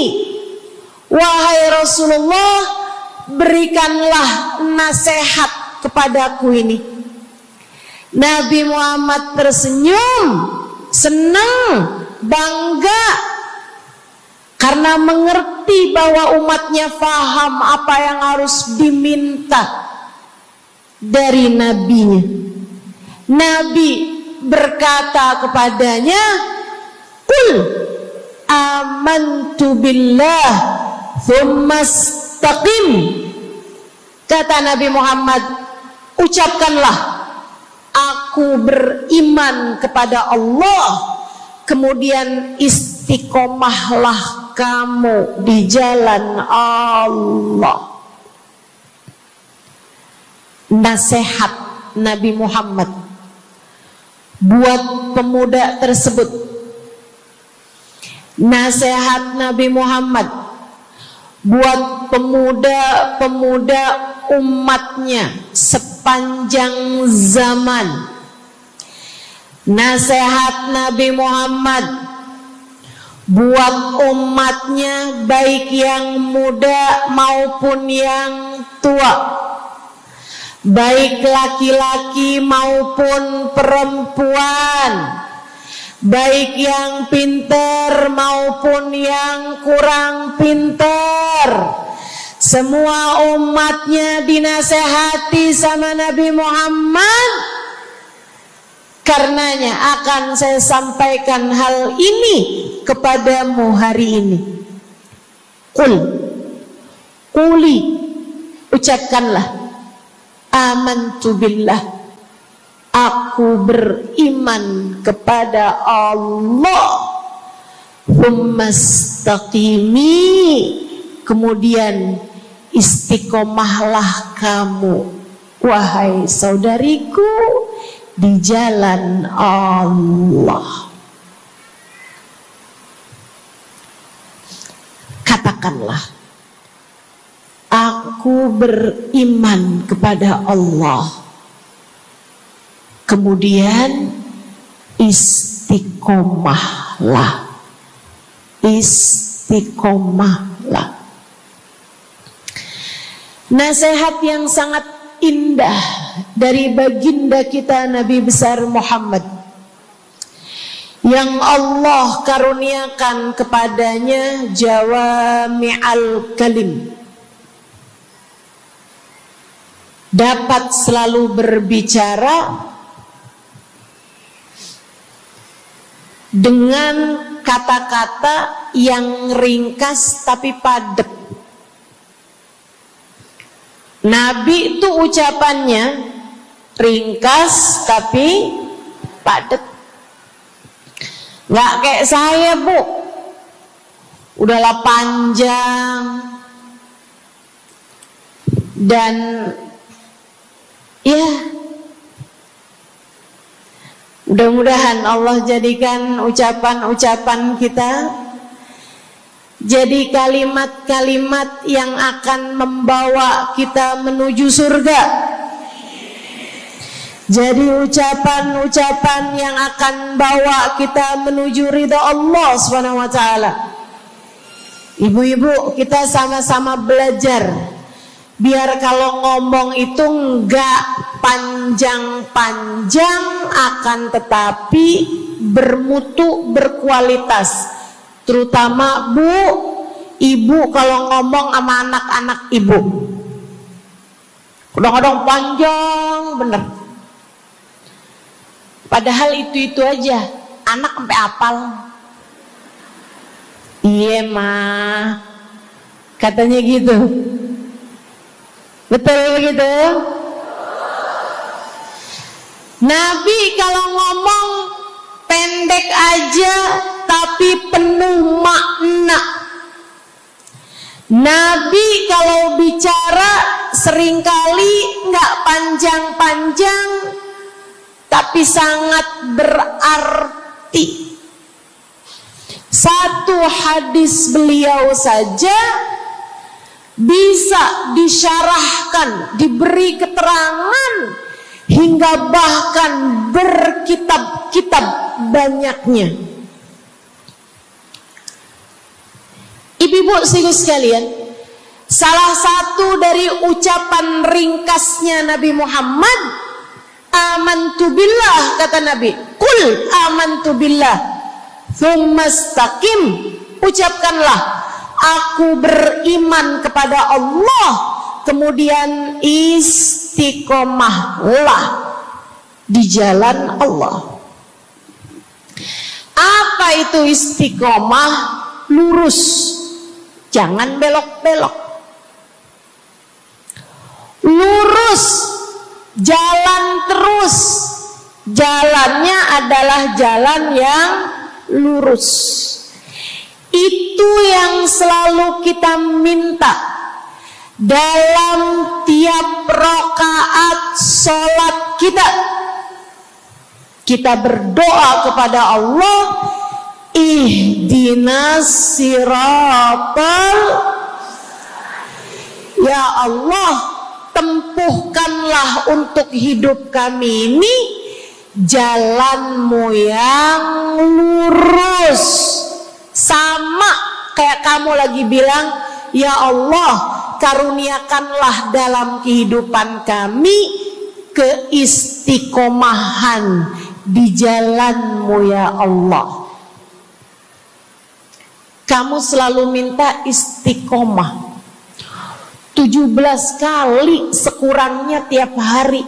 wahai Rasulullah, berikanlah nasihat kepadaku ini. Nabi Muhammad tersenyum, senang, bangga, karena mengerti bahwa umatnya faham apa yang harus diminta dari nabinya. Nabi berkata kepadanya, qul amantu billah thumma istaqim. Kata Nabi Muhammad, ucapkanlah, aku beriman kepada Allah, kemudian istiqomahlah kamu di jalan Allah. Nasihat Nabi Muhammad buat pemuda tersebut, nasihat Nabi Muhammad buat pemuda-pemuda umatnya sepanjang zaman, nasihat Nabi Muhammad buat umatnya baik yang muda maupun yang tua, baik laki-laki maupun perempuan, baik yang pintar maupun yang kurang pintar. Semua umatnya dinasehati sama Nabi Muhammad. Karenanya akan saya sampaikan hal ini kepadamu hari ini. Quli, ucapkanlah, amantu billah, aku beriman kepada Allah. Tsumastaqimi, kemudian istiqomahlah kamu, wahai saudariku, di jalan Allah. Katakanlah, aku beriman kepada Allah, kemudian istiqomahlah. Istiqomahlah. Nasihat yang sangat indah dari baginda kita Nabi besar Muhammad, yang Allah karuniakan kepadanya jawami'al kalim, dapat selalu berbicara dengan kata-kata yang ringkas tapi padat. Nabi itu ucapannya ringkas tapi padat. Nggak kayak saya, Bu, udahlah panjang dan ya, mudah-mudahan Allah jadikan ucapan-ucapan kita jadi kalimat-kalimat yang akan membawa kita menuju surga. Jadi ucapan-ucapan yang akan bawa kita menuju ridha Allah SWT. Ibu-ibu, kita sama-sama belajar, biar kalau ngomong itu enggak panjang-panjang, akan tetapi bermutu, berkualitas. Terutama Bu, ibu kalau ngomong sama anak-anak ibu, kadang-kadang panjang bener. Padahal itu aja, anak sampai hafal. Iya mah, katanya gitu. Betul gitu? Nabi kalau ngomong pendek aja tapi penuh makna. Nabi kalau bicara seringkali nggak panjang-panjang tapi sangat berarti. Satu hadis beliau saja bisa disyarahkan, diberi keterangan, hingga bahkan berkitab-kitab banyaknya. Ibu-ibu sekalian, salah satu dari ucapan ringkasnya Nabi Muhammad, amantu billah, kata Nabi, qul amantu billah, tsumastaqim, ucapkanlah, aku beriman kepada Allah, kemudian istiqomahlah di jalan Allah. Apa itu istiqomah? Lurus, jangan belok-belok. Lurus, jalan terus. Jalannya adalah jalan yang lurus. Itu yang selalu kita minta dalam tiap rakaat sholat kita. Kita berdoa kepada Allah, ihdinas siratal, ya Allah, tempuhkanlah untuk hidup kami ini jalanmu yang lurus. Sama kayak kamu lagi bilang, ya Allah, karuniakanlah dalam kehidupan kami keistiqomahan di jalanmu ya Allah. Kamu selalu minta istiqomah 17 kali sekurangnya tiap hari.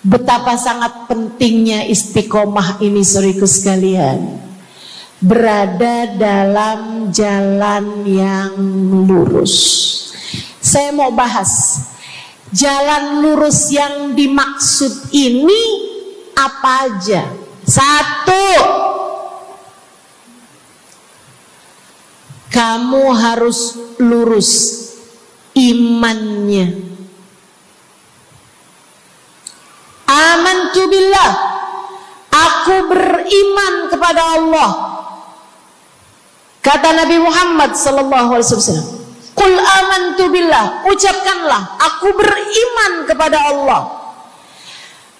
Betapa sangat pentingnya istiqomah ini, saudaraku sekalian. berada dalam jalan yang lurus. Saya mau bahas jalan lurus yang dimaksud ini apa aja. Satu, kamu harus lurus imannya. Amantu billah, aku beriman kepada Allah. Kata Nabi Muhammad sallallahu alaihi wasallam, qul amantu billah, ucapkanlah aku beriman kepada Allah.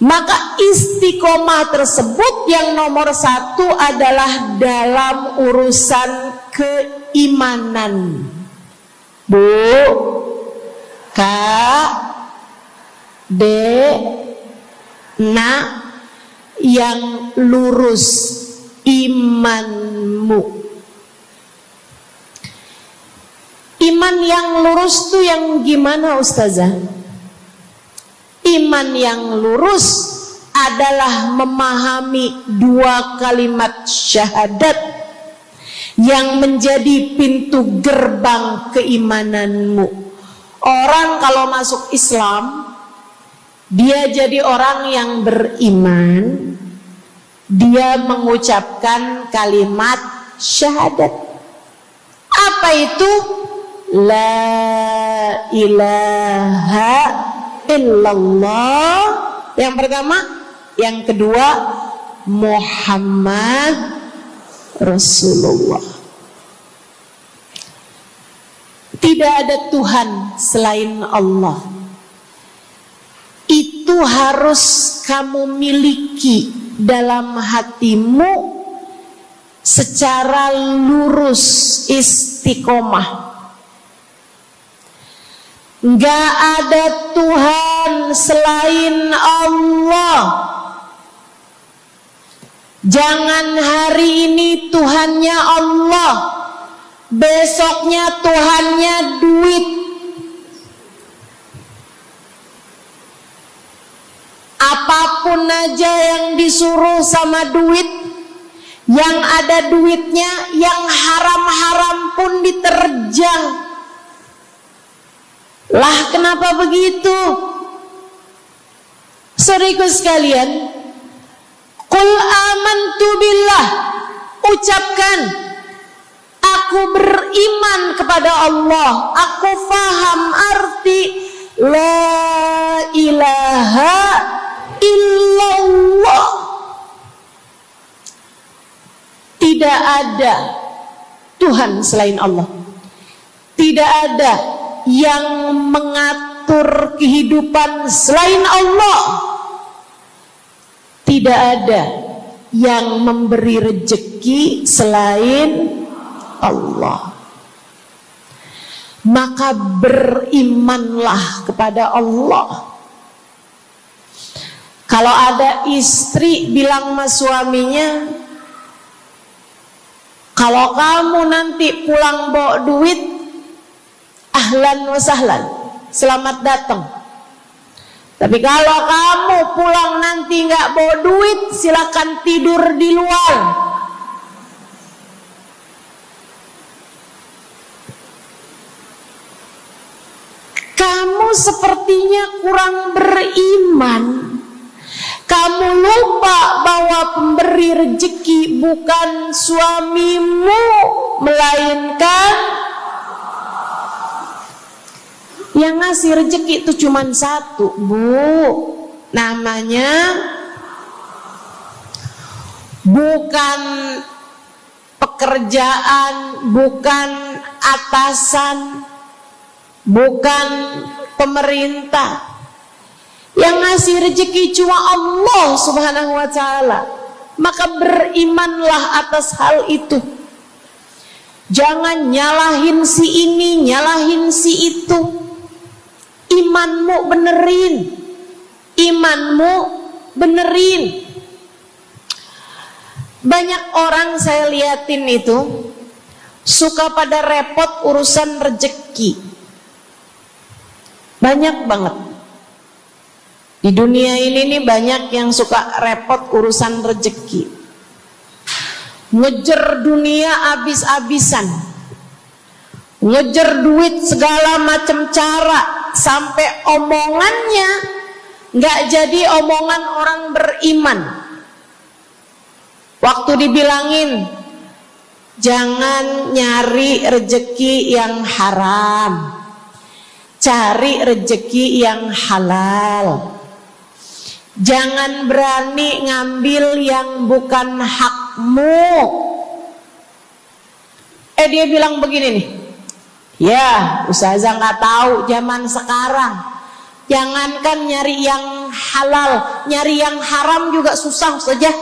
Maka istiqomah tersebut yang nomor satu adalah dalam urusan keimanan. Bu, Kak, Dek, Nak, yang lurus imanmu. Iman yang lurus tuh yang gimana, Ustazah? Iman yang lurus adalah memahami dua kalimat syahadat yang menjadi pintu gerbang keimananmu. Orang kalau masuk Islam, dia jadi orang yang beriman, dia mengucapkan kalimat syahadat. Apa itu? La ilaha illallah. Yang pertama. Yang kedua, Muhammad Rasulullah. Tidak ada Tuhan selain Allah. Itu harus kamu miliki dalam hatimu secara lurus, istiqomah. Enggak ada Tuhan selain Allah. Jangan hari ini Tuhannya Allah, besoknya Tuhannya duit. Apapun aja yang disuruh sama duit, yang ada duitnya, yang haram-haram pun diterjang. Lah kenapa begitu? Saudaraku sekalian, qul amantu billah, ucapkan aku beriman kepada Allah, aku faham arti la ilaha illallah. Tidak ada Tuhan selain Allah. Tidak ada yang mengatur kehidupan selain Allah. Tidak ada yang memberi rezeki selain Allah. Maka berimanlah kepada Allah. Kalau ada istri bilang sama suaminya, kalau kamu nanti pulang bawa duit, ahlan wa sahlan, selamat datang. Tapi kalau kamu pulang nanti nggak bawa duit, silakan tidur di luar. Kamu sepertinya kurang beriman. Kamu lupa bahwa pemberi rezeki bukan suamimu, melainkan yang ngasih rezeki itu cuma satu, Bu. Namanya bukan pekerjaan, bukan atasan, bukan pemerintah. Yang ngasih rezeki cuma Allah Subhanahu wa ta'ala. Maka berimanlah atas hal itu. Jangan nyalahin si ini, nyalahin si itu. Imanmu benerin. Imanmu benerin. Banyak orang saya liatin itu suka pada repot urusan rezeki. Banyak banget. Di dunia ini nih banyak yang suka repot urusan rezeki. ngejar dunia abis-abisan, ngejar duit segala macam cara, sampai omongannya nggak jadi omongan orang beriman. Waktu dibilangin jangan nyari rejeki yang haram, cari rejeki yang halal. Jangan berani ngambil yang bukan hakmu. Dia bilang begini nih, ya ustazah nggak tahu zaman sekarang, jangankan nyari yang halal, nyari yang haram juga susah saja.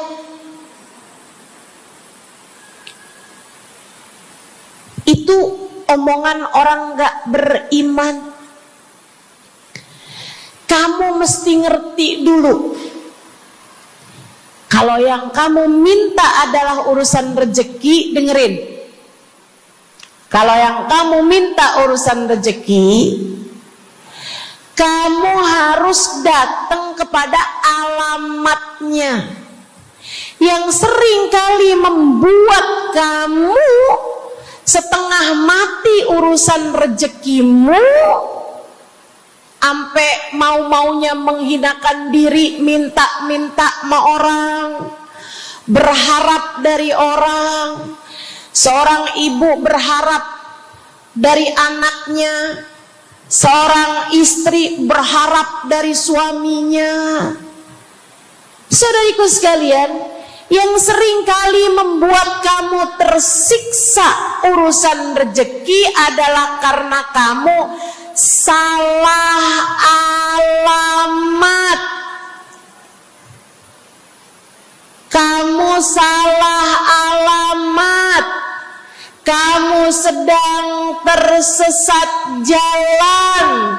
Itu omongan orang nggak beriman. Kamu mesti ngerti dulu, kalau yang kamu minta adalah urusan rezeki, dengerin. Kalau yang kamu minta urusan rezeki, kamu harus datang kepada alamatnya, yang sering kali membuat kamu setengah mati urusan rezekimu, sampai mau-maunya menghinakan diri, minta-minta sama orang, berharap dari orang. Seorang ibu berharap dari anaknya, seorang istri berharap dari suaminya. Saudariku sekalian, yang sering kali membuat kamu tersiksa urusan rezeki adalah karena kamu salah alamat. Kamu salah alamat. Kamu sedang tersesat jalan.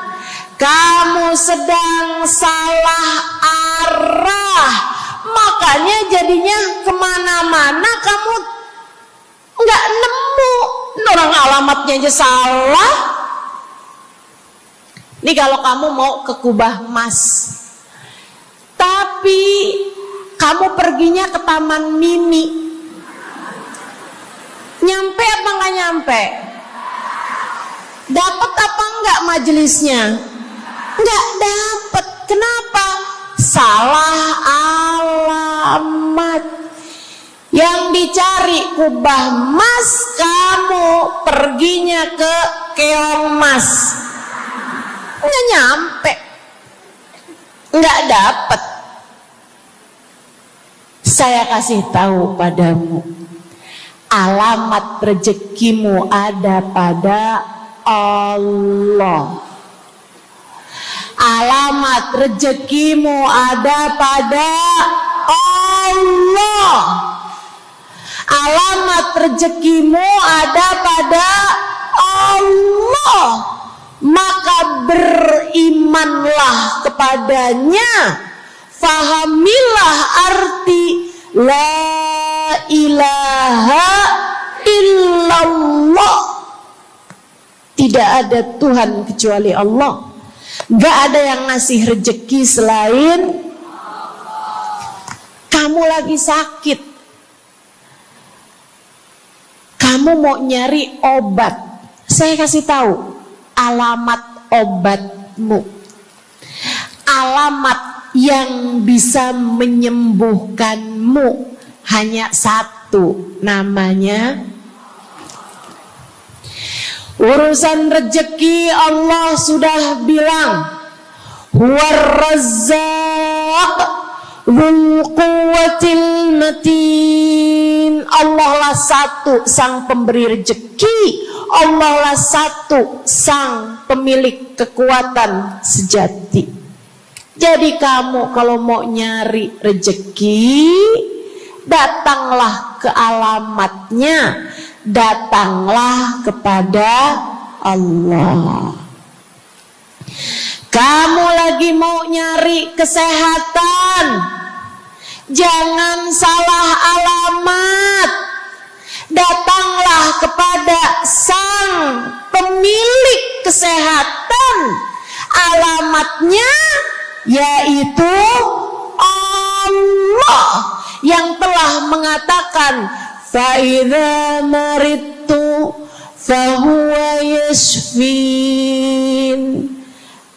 Kamu sedang salah arah. Makanya jadinya kemana-mana kamu nggak nemu. Orang alamatnya aja salah. Ini kalau kamu mau ke Kubah Mas, tapi kamu perginya ke Taman Mini, nyampe apa nggak nyampe? Dapat apa enggak majelisnya? Nggak dapat. Kenapa? Salah alamat. Yang dicari Kubah Mas, kamu perginya ke Keong Mas. Nggak nyampe, nggak dapat. Saya kasih tahu padamu, alamat rezekimu ada pada Allah. Alamat rezekimu ada pada Allah. Alamat rezekimu ada pada Allah. Maka berimanlah kepadanya, fahamilah arti la ilaha illallah. Tidak ada Tuhan kecuali Allah. Gak ada yang ngasih rezeki selain kamu. Lagi sakit, kamu mau nyari obat, saya kasih tahu alamat obatmu. Alamat yang bisa menyembuhkanmu hanya satu, namanya urusan rezeki. Allah sudah bilang, Huwar-Razzaq dzul quwwatil matin. Allah lah satu sang pemberi rezeki. Allah lah satu sang pemilik kekuatan sejati. Jadi kamu kalau mau nyari rezeki, datanglah ke alamatnya, datanglah kepada Allah. Kamu lagi mau nyari kesehatan, jangan salah alamat. Datanglah kepada sang pemilik kesehatan. Alamatnya yaitu Allah yang telah mengatakan, fa idza maridtu fa huwa yashfin.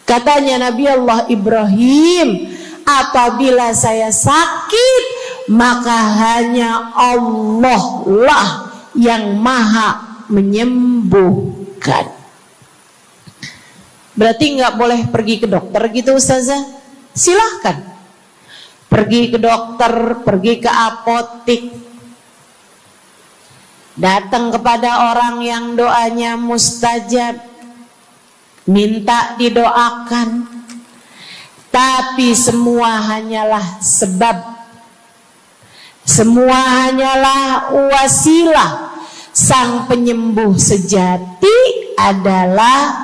Katanya Nabi Allah Ibrahim, apabila saya sakit, maka hanya Allah lah yang maha menyembuhkan. Berarti nggak boleh pergi ke dokter gitu Ustazah? Silahkan pergi ke dokter, pergi ke apotik, datang kepada orang yang doanya mustajab, minta didoakan. Tapi semua hanyalah sebab, semua hanyalah wasilah. Sang penyembuh sejati adalah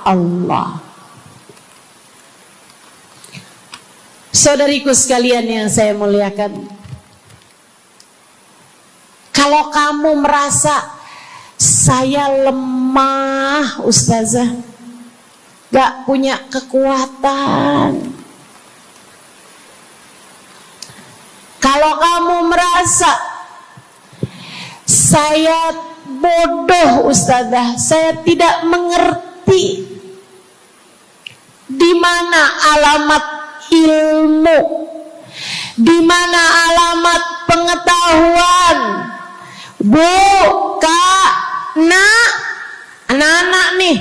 Allah. Saudariku sekalian yang saya muliakan, kalau kamu merasa saya lemah Ustazah, gak punya kekuatan, kalau kamu merasa saya bodoh Ustazah, saya tidak mengerti di mana alamat ilmu, di mana alamat pengetahuan. Bu, Kak, Nak, anak-anak nih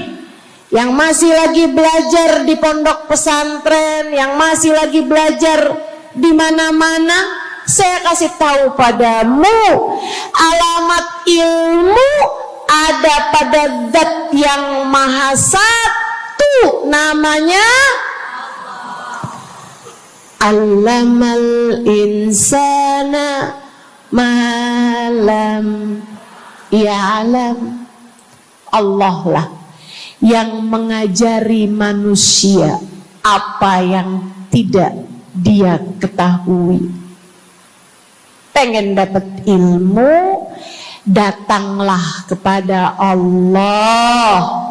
yang masih lagi belajar di pondok pesantren, yang masih lagi belajar di mana-mana, saya kasih tahu padamu, alamat ilmu ada pada Zat yang Maha Satu, namanya Allamal insana malam ya'lam. Allah lah yang mengajari manusia apa yang tidak dia ketahui. Pengen dapat ilmu, datanglah kepada Allah.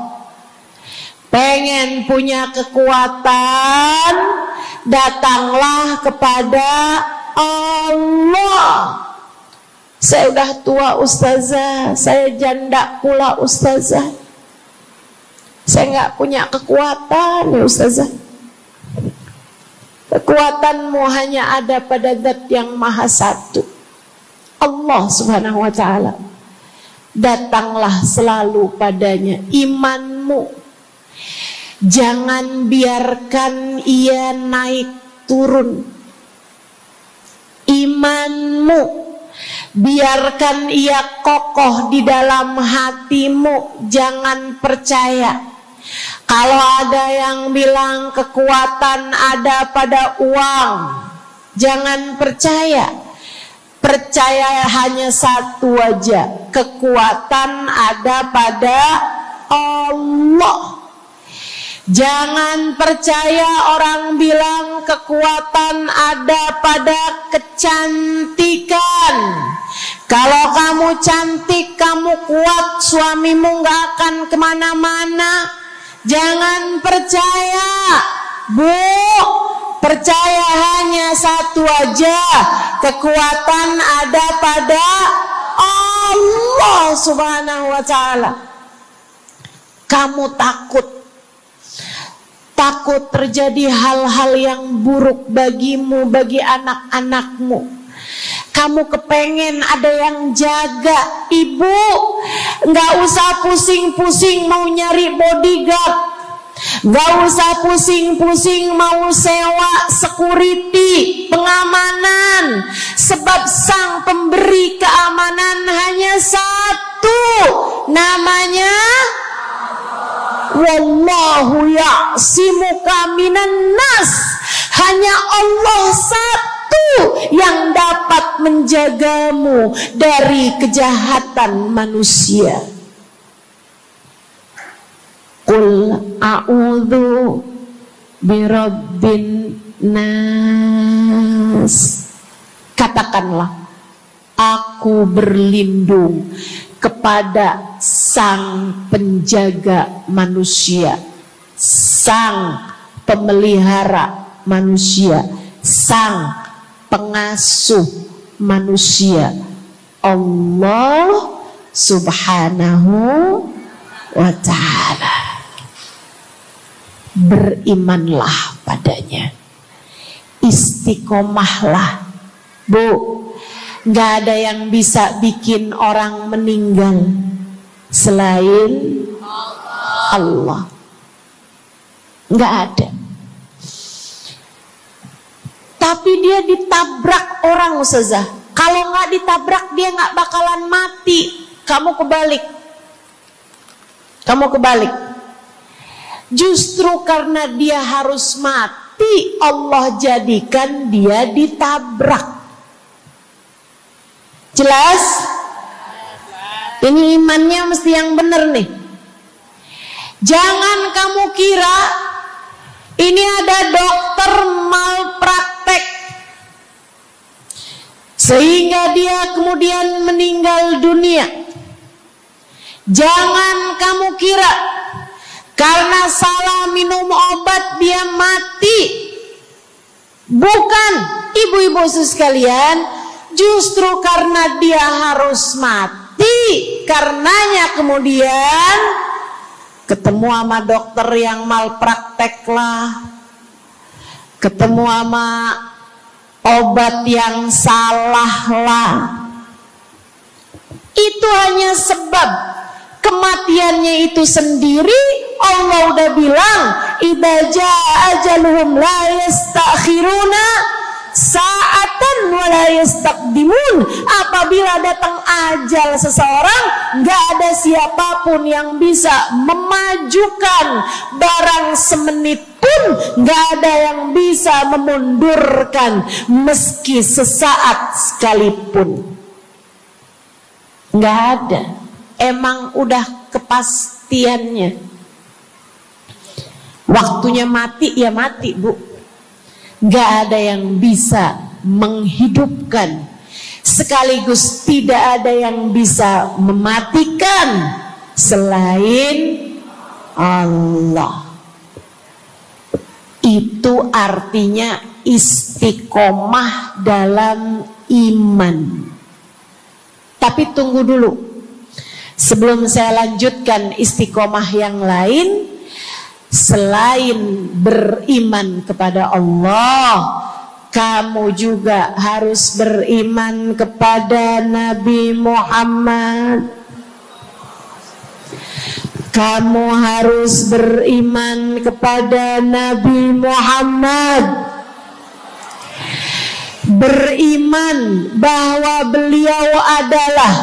Pengen punya kekuatan, datanglah kepada Allah. Saya udah tua Ustazah, saya janda pula Ustazah, saya nggak punya kekuatan ya Ustazah. Kekuatanmu hanya ada pada Zat yang Maha Satu, Allah Subhanahu wa Ta'ala. Datanglah selalu padanya. Imanmu jangan biarkan ia naik turun. Imanmu biarkan ia kokoh di dalam hatimu. Jangan percaya kalau ada yang bilang kekuatan ada pada uang. Jangan percaya. Percaya hanya satu aja, kekuatan ada pada Allah. Jangan percaya orang bilang kekuatan ada pada kecantikan. Kalau kamu cantik, kamu kuat, suamimu gak akan kemana-mana. Jangan percaya, Bu. Percaya hanya satu aja, kekuatan ada pada Allah Subhanahu wa Ta'ala. Kamu takut terjadi hal-hal yang buruk bagimu, bagi anak-anakmu. Kamu kepengen ada yang jaga. Ibu, nggak usah pusing-pusing mau nyari bodyguard, nggak usah pusing-pusing mau sewa security, pengamanan. Sebab sang pemberi keamanan hanya satu, namanya Wallahu ya'simuka minan nas. Hanya Allah satu yang dapat menjagamu dari kejahatan manusia. Qul a'udzu birabbin nas. Katakanlah, aku berlindung kepada sang penjaga manusia, sang pemelihara manusia, sang pengasuh manusia, Allah Subhanahu wa ta'ala. Berimanlah padanya, istiqomahlah. Bu, gak ada yang bisa bikin orang meninggal selain Allah. Gak ada. Tapi dia ditabrak orang, Ustazah. Kalau gak ditabrak dia gak bakalan mati. Kamu kebalik. Justru karena dia harus mati, Allah jadikan dia ditabrak. Jelas? Ini imannya mesti yang benar nih. Jangan kamu kira ini ada dokter malpraktek sehingga dia kemudian meninggal dunia. Jangan kamu kira karena salah minum obat dia mati. Bukan, ibu-ibu sekalian, justru karena dia harus mati, karenanya kemudian ketemu sama dokter yang malpraktek lah, ketemu sama obat yang salah lah. Itu hanya sebab kematiannya itu sendiri. Allah udah bilang, idza jaa ajaluhum la yastakhiruna sa'atan wa la yastaqdimun. Apabila datang ajal seseorang, nggak ada siapapun yang bisa memajukan barang semenit pun, nggak ada yang bisa memundurkan meski sesaat sekalipun. Nggak ada. Emang udah kepastiannya. Waktunya mati ya mati, Bu. Gak ada yang bisa menghidupkan, sekaligus tidak ada yang bisa mematikan selain Allah. Itu artinya istiqomah dalam iman. Tapi tunggu dulu, sebelum saya lanjutkan istiqomah yang lain. Selain beriman kepada Allah, kamu juga harus beriman kepada Nabi Muhammad. Kamu harus beriman kepada Nabi Muhammad. Beriman bahwa beliau adalah,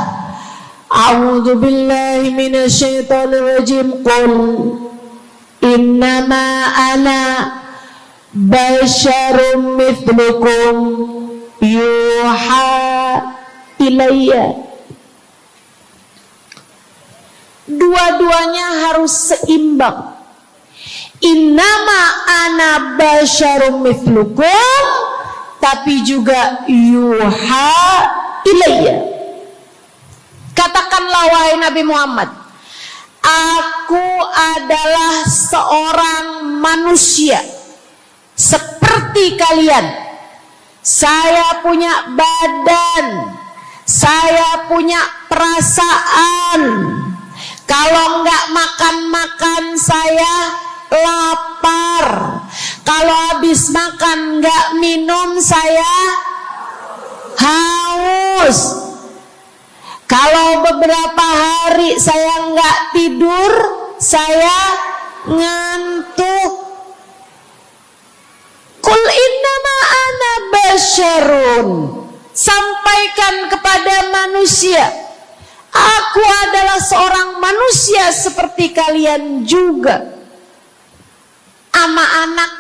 a'udzubillahi minasyaitonirrajim, qul innama ana basyarum mithlukum yuha ilayya. Dua-duanya harus seimbang. Innama ana basyarum mithlukum, tapi juga yuha ilayya. Katakanlah wahai Nabi Muhammad, aku adalah seorang manusia seperti kalian. Saya punya badan, saya punya perasaan. Kalau nggak makan-makan saya lapar. Kalau habis makan nggak minum saya haus. Kalau beberapa hari saya nggak tidur, saya ngantuk. Qul innama ana basyarun. Sampaikan kepada manusia, aku adalah seorang manusia seperti kalian juga. Ama anak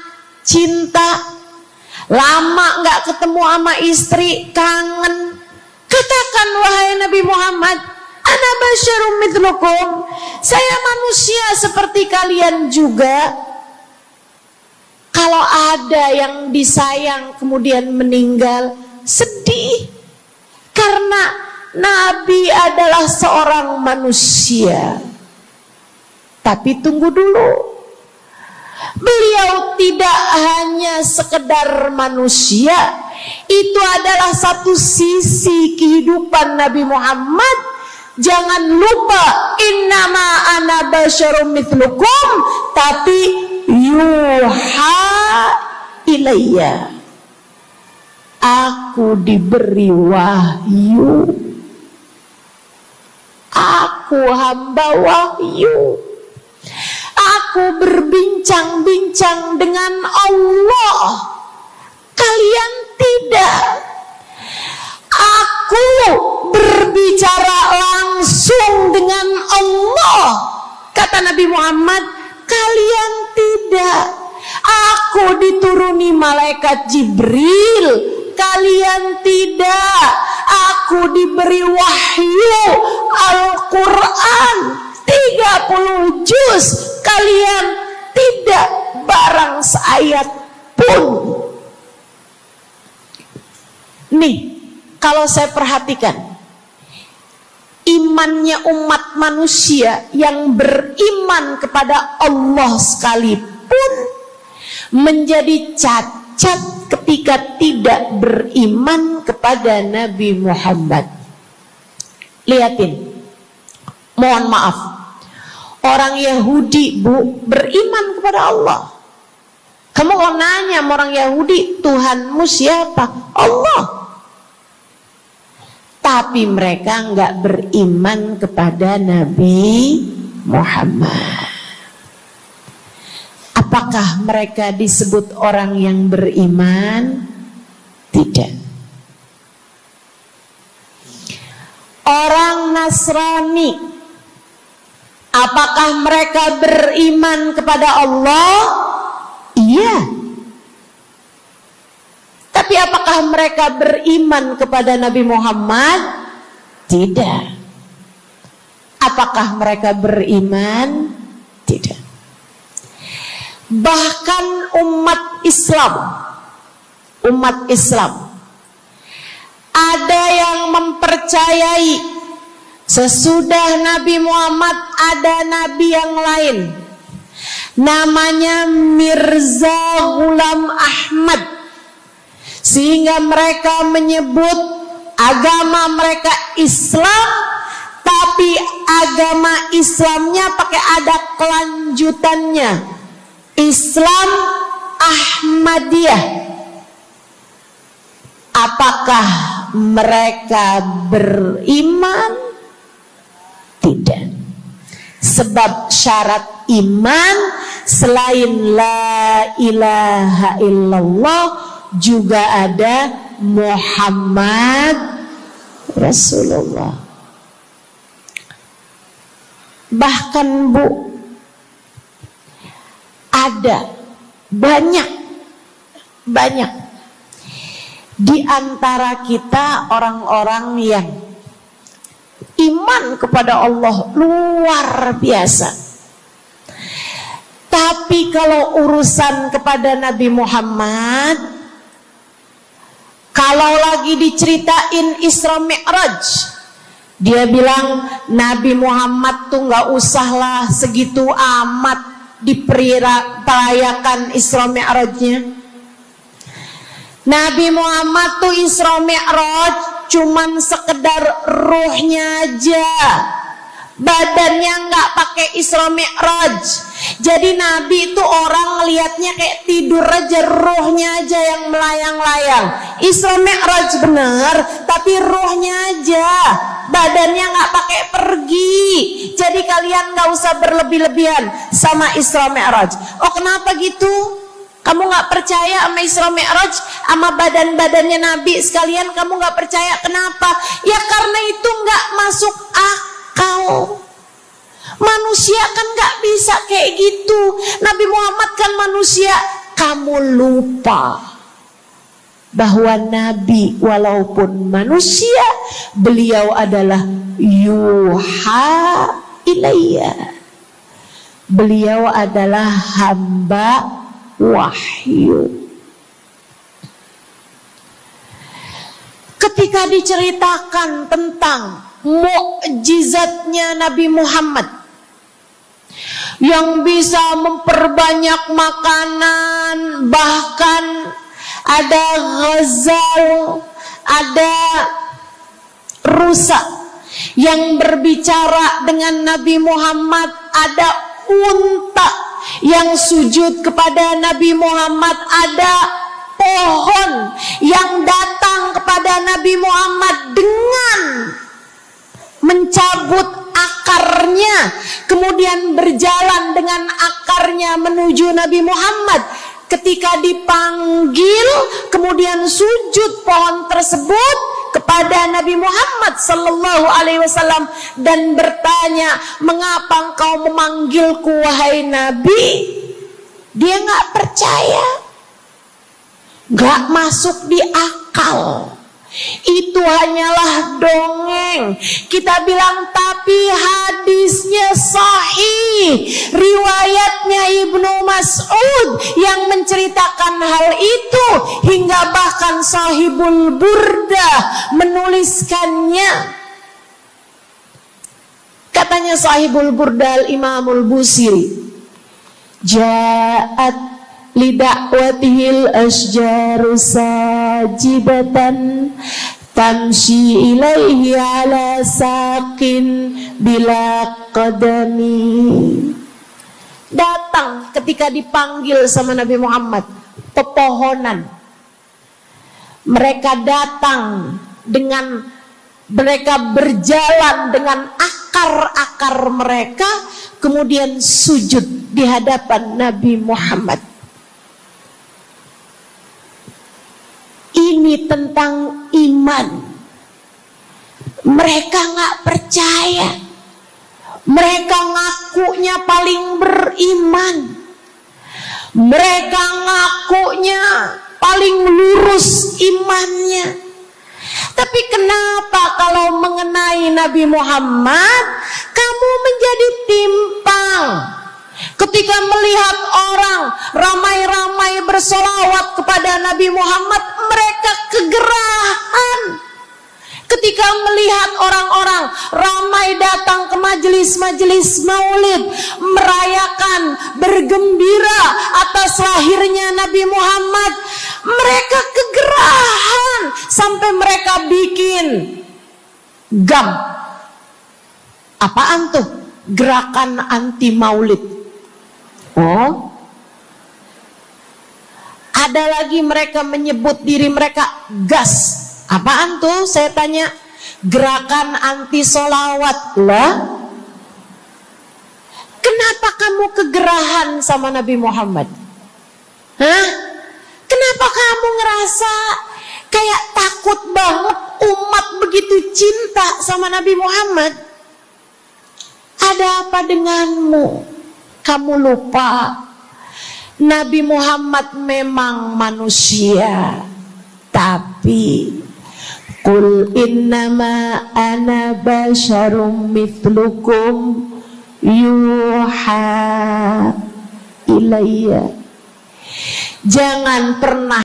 cinta, lama nggak ketemu sama istri, kangen. Katakan wahai Nabi Muhammad, ana basyarum mithlukum, saya manusia seperti kalian juga. Kalau ada yang disayang kemudian meninggal, sedih. Karena Nabi adalah seorang manusia. Tapi tunggu dulu, Beliau tidak hanya sekedar manusia, itu adalah satu sisi kehidupan Nabi Muhammad. Jangan lupa, innama ana basyarum mithlukum, tapi yuha ilayya, aku diberi wahyu, aku hamba wahyu, aku berbincang-bincang dengan Allah, kalian tidak. Aku berbicara langsung dengan Allah, kata Nabi Muhammad, kalian tidak. Aku dituruni malaikat Jibril, kalian tidak. Aku diberi wahyu Al-Quran 30 juz, kalian tidak barang seayat pun. Nih, kalau saya perhatikan, imannya umat manusia yang beriman kepada Allah sekalipun menjadi cacat ketika tidak beriman kepada Nabi Muhammad. Lihatin, mohon maaf, orang Yahudi, Bu, beriman kepada Allah. Kamu kalau nanya sama orang Yahudi, Tuhanmu siapa? Allah. Tapi mereka nggak beriman kepada Nabi Muhammad. Apakah mereka disebut orang yang beriman? Tidak. Orang Nasrani, apakah mereka beriman kepada Allah? Iya. Tapi apakah mereka beriman kepada Nabi Muhammad? Tidak. Apakah mereka beriman? Tidak. Bahkan umat Islam ada yang mempercayai sesudah Nabi Muhammad ada nabi yang lain, namanya Mirza Ghulam Ahmad, sehingga mereka menyebut agama mereka Islam, tapi agama Islamnya pakai ada kelanjutannya, Islam Ahmadiyah. Apakah mereka beriman? Tidak. Sebab syarat iman selain la ilaha illallah juga ada Muhammad Rasulullah. Bahkan, Bu, ada banyak di antara kita orang-orang yang iman kepada Allah luar biasa, tapi kalau urusan kepada Nabi Muhammad, kalau lagi diceritain Isra Mi'raj, dia bilang Nabi Muhammad tuh nggak usahlah segitu amat diperayakan Isra Mi'rajnya. Nabi Muhammad tuh Isra Mi'raj cuman sekedar ruhnya aja, badannya nggak pakai Isra Mi'raj. Jadi Nabi itu orang ngelihatnya kayak tidur aja, ruhnya aja yang melayang-layang. Isra Mi'raj bener, tapi ruhnya aja, badannya nggak pakai pergi. Jadi kalian nggak usah berlebih-lebihan sama Isra Mi'raj. Oh, kenapa gitu? Kamu nggak percaya sama Isra Mi'raj, sama badan-badannya Nabi sekalian? Kamu nggak percaya, kenapa? Ya karena itu nggak masuk akal. Manusia kan nggak bisa kayak gitu. Nabi Muhammad kan manusia. Kamu lupa bahwa Nabi walaupun manusia, beliau adalah yuha ilayya. Beliau adalah hamba wahyu. Ketika diceritakan tentang mukjizatnya Nabi Muhammad, yang bisa memperbanyak makanan, bahkan ada Ghazal, ada rusa yang berbicara dengan Nabi Muhammad, ada unta yang sujud kepada Nabi Muhammad, ada pohon yang datang kepada Nabi Muhammad dengan mencabut akarnya, kemudian berjalan dengan akarnya menuju Nabi Muhammad. Ketika dipanggil, kemudian sujud pohon tersebut kepada Nabi Muhammad sallallahu alaihi wasallam dan bertanya, "Mengapa engkau memanggilku wahai Nabi?" Dia nggak percaya, nggak masuk di akal. Itu hanyalah dongeng. Kita bilang tapi hadisnya sahih, riwayatnya Ibnu Mas'ud yang menceritakan hal itu, hingga bahkan Sahibul Burdah menuliskannya. Katanya Sahibul Burdah Imamul Busiri, ja'at lidakwatihil asjaru sajibatan tamshi ilaihi ala saqin bila qadami. Datang ketika dipanggil sama Nabi Muhammad pepohonan. Mereka datang dengan, mereka berjalan dengan akar-akar mereka, kemudian sujud di hadapan Nabi Muhammad. Ini tentang iman. Mereka nggak percaya. Mereka ngakunya paling beriman. Mereka ngakunya paling lurus imannya. Tapi kenapa kalau mengenai Nabi Muhammad kamu menjadi timpang? Ketika melihat orang ramai-ramai bersolawat kepada Nabi Muhammad, mereka kegerahan. Ketika melihat orang-orang ramai datang ke majelis-majelis maulid, merayakan, bergembira atas lahirnya Nabi Muhammad, mereka kegerahan sampai mereka bikin GAM. Apaan tuh? Gerakan anti maulid. Oh, ada lagi mereka menyebut diri mereka GAS. Apaan tuh? Saya tanya. Gerakan anti solawat lah. Kenapa kamu kegerahan sama Nabi Muhammad? Hah? Kenapa kamu ngerasa kayak takut banget umat begitu cinta sama Nabi Muhammad? Ada apa denganmu? Kamu lupa Nabi Muhammad memang manusia, tapi qul innama ana basyarum mithlukum yuha ilayya. Jangan pernah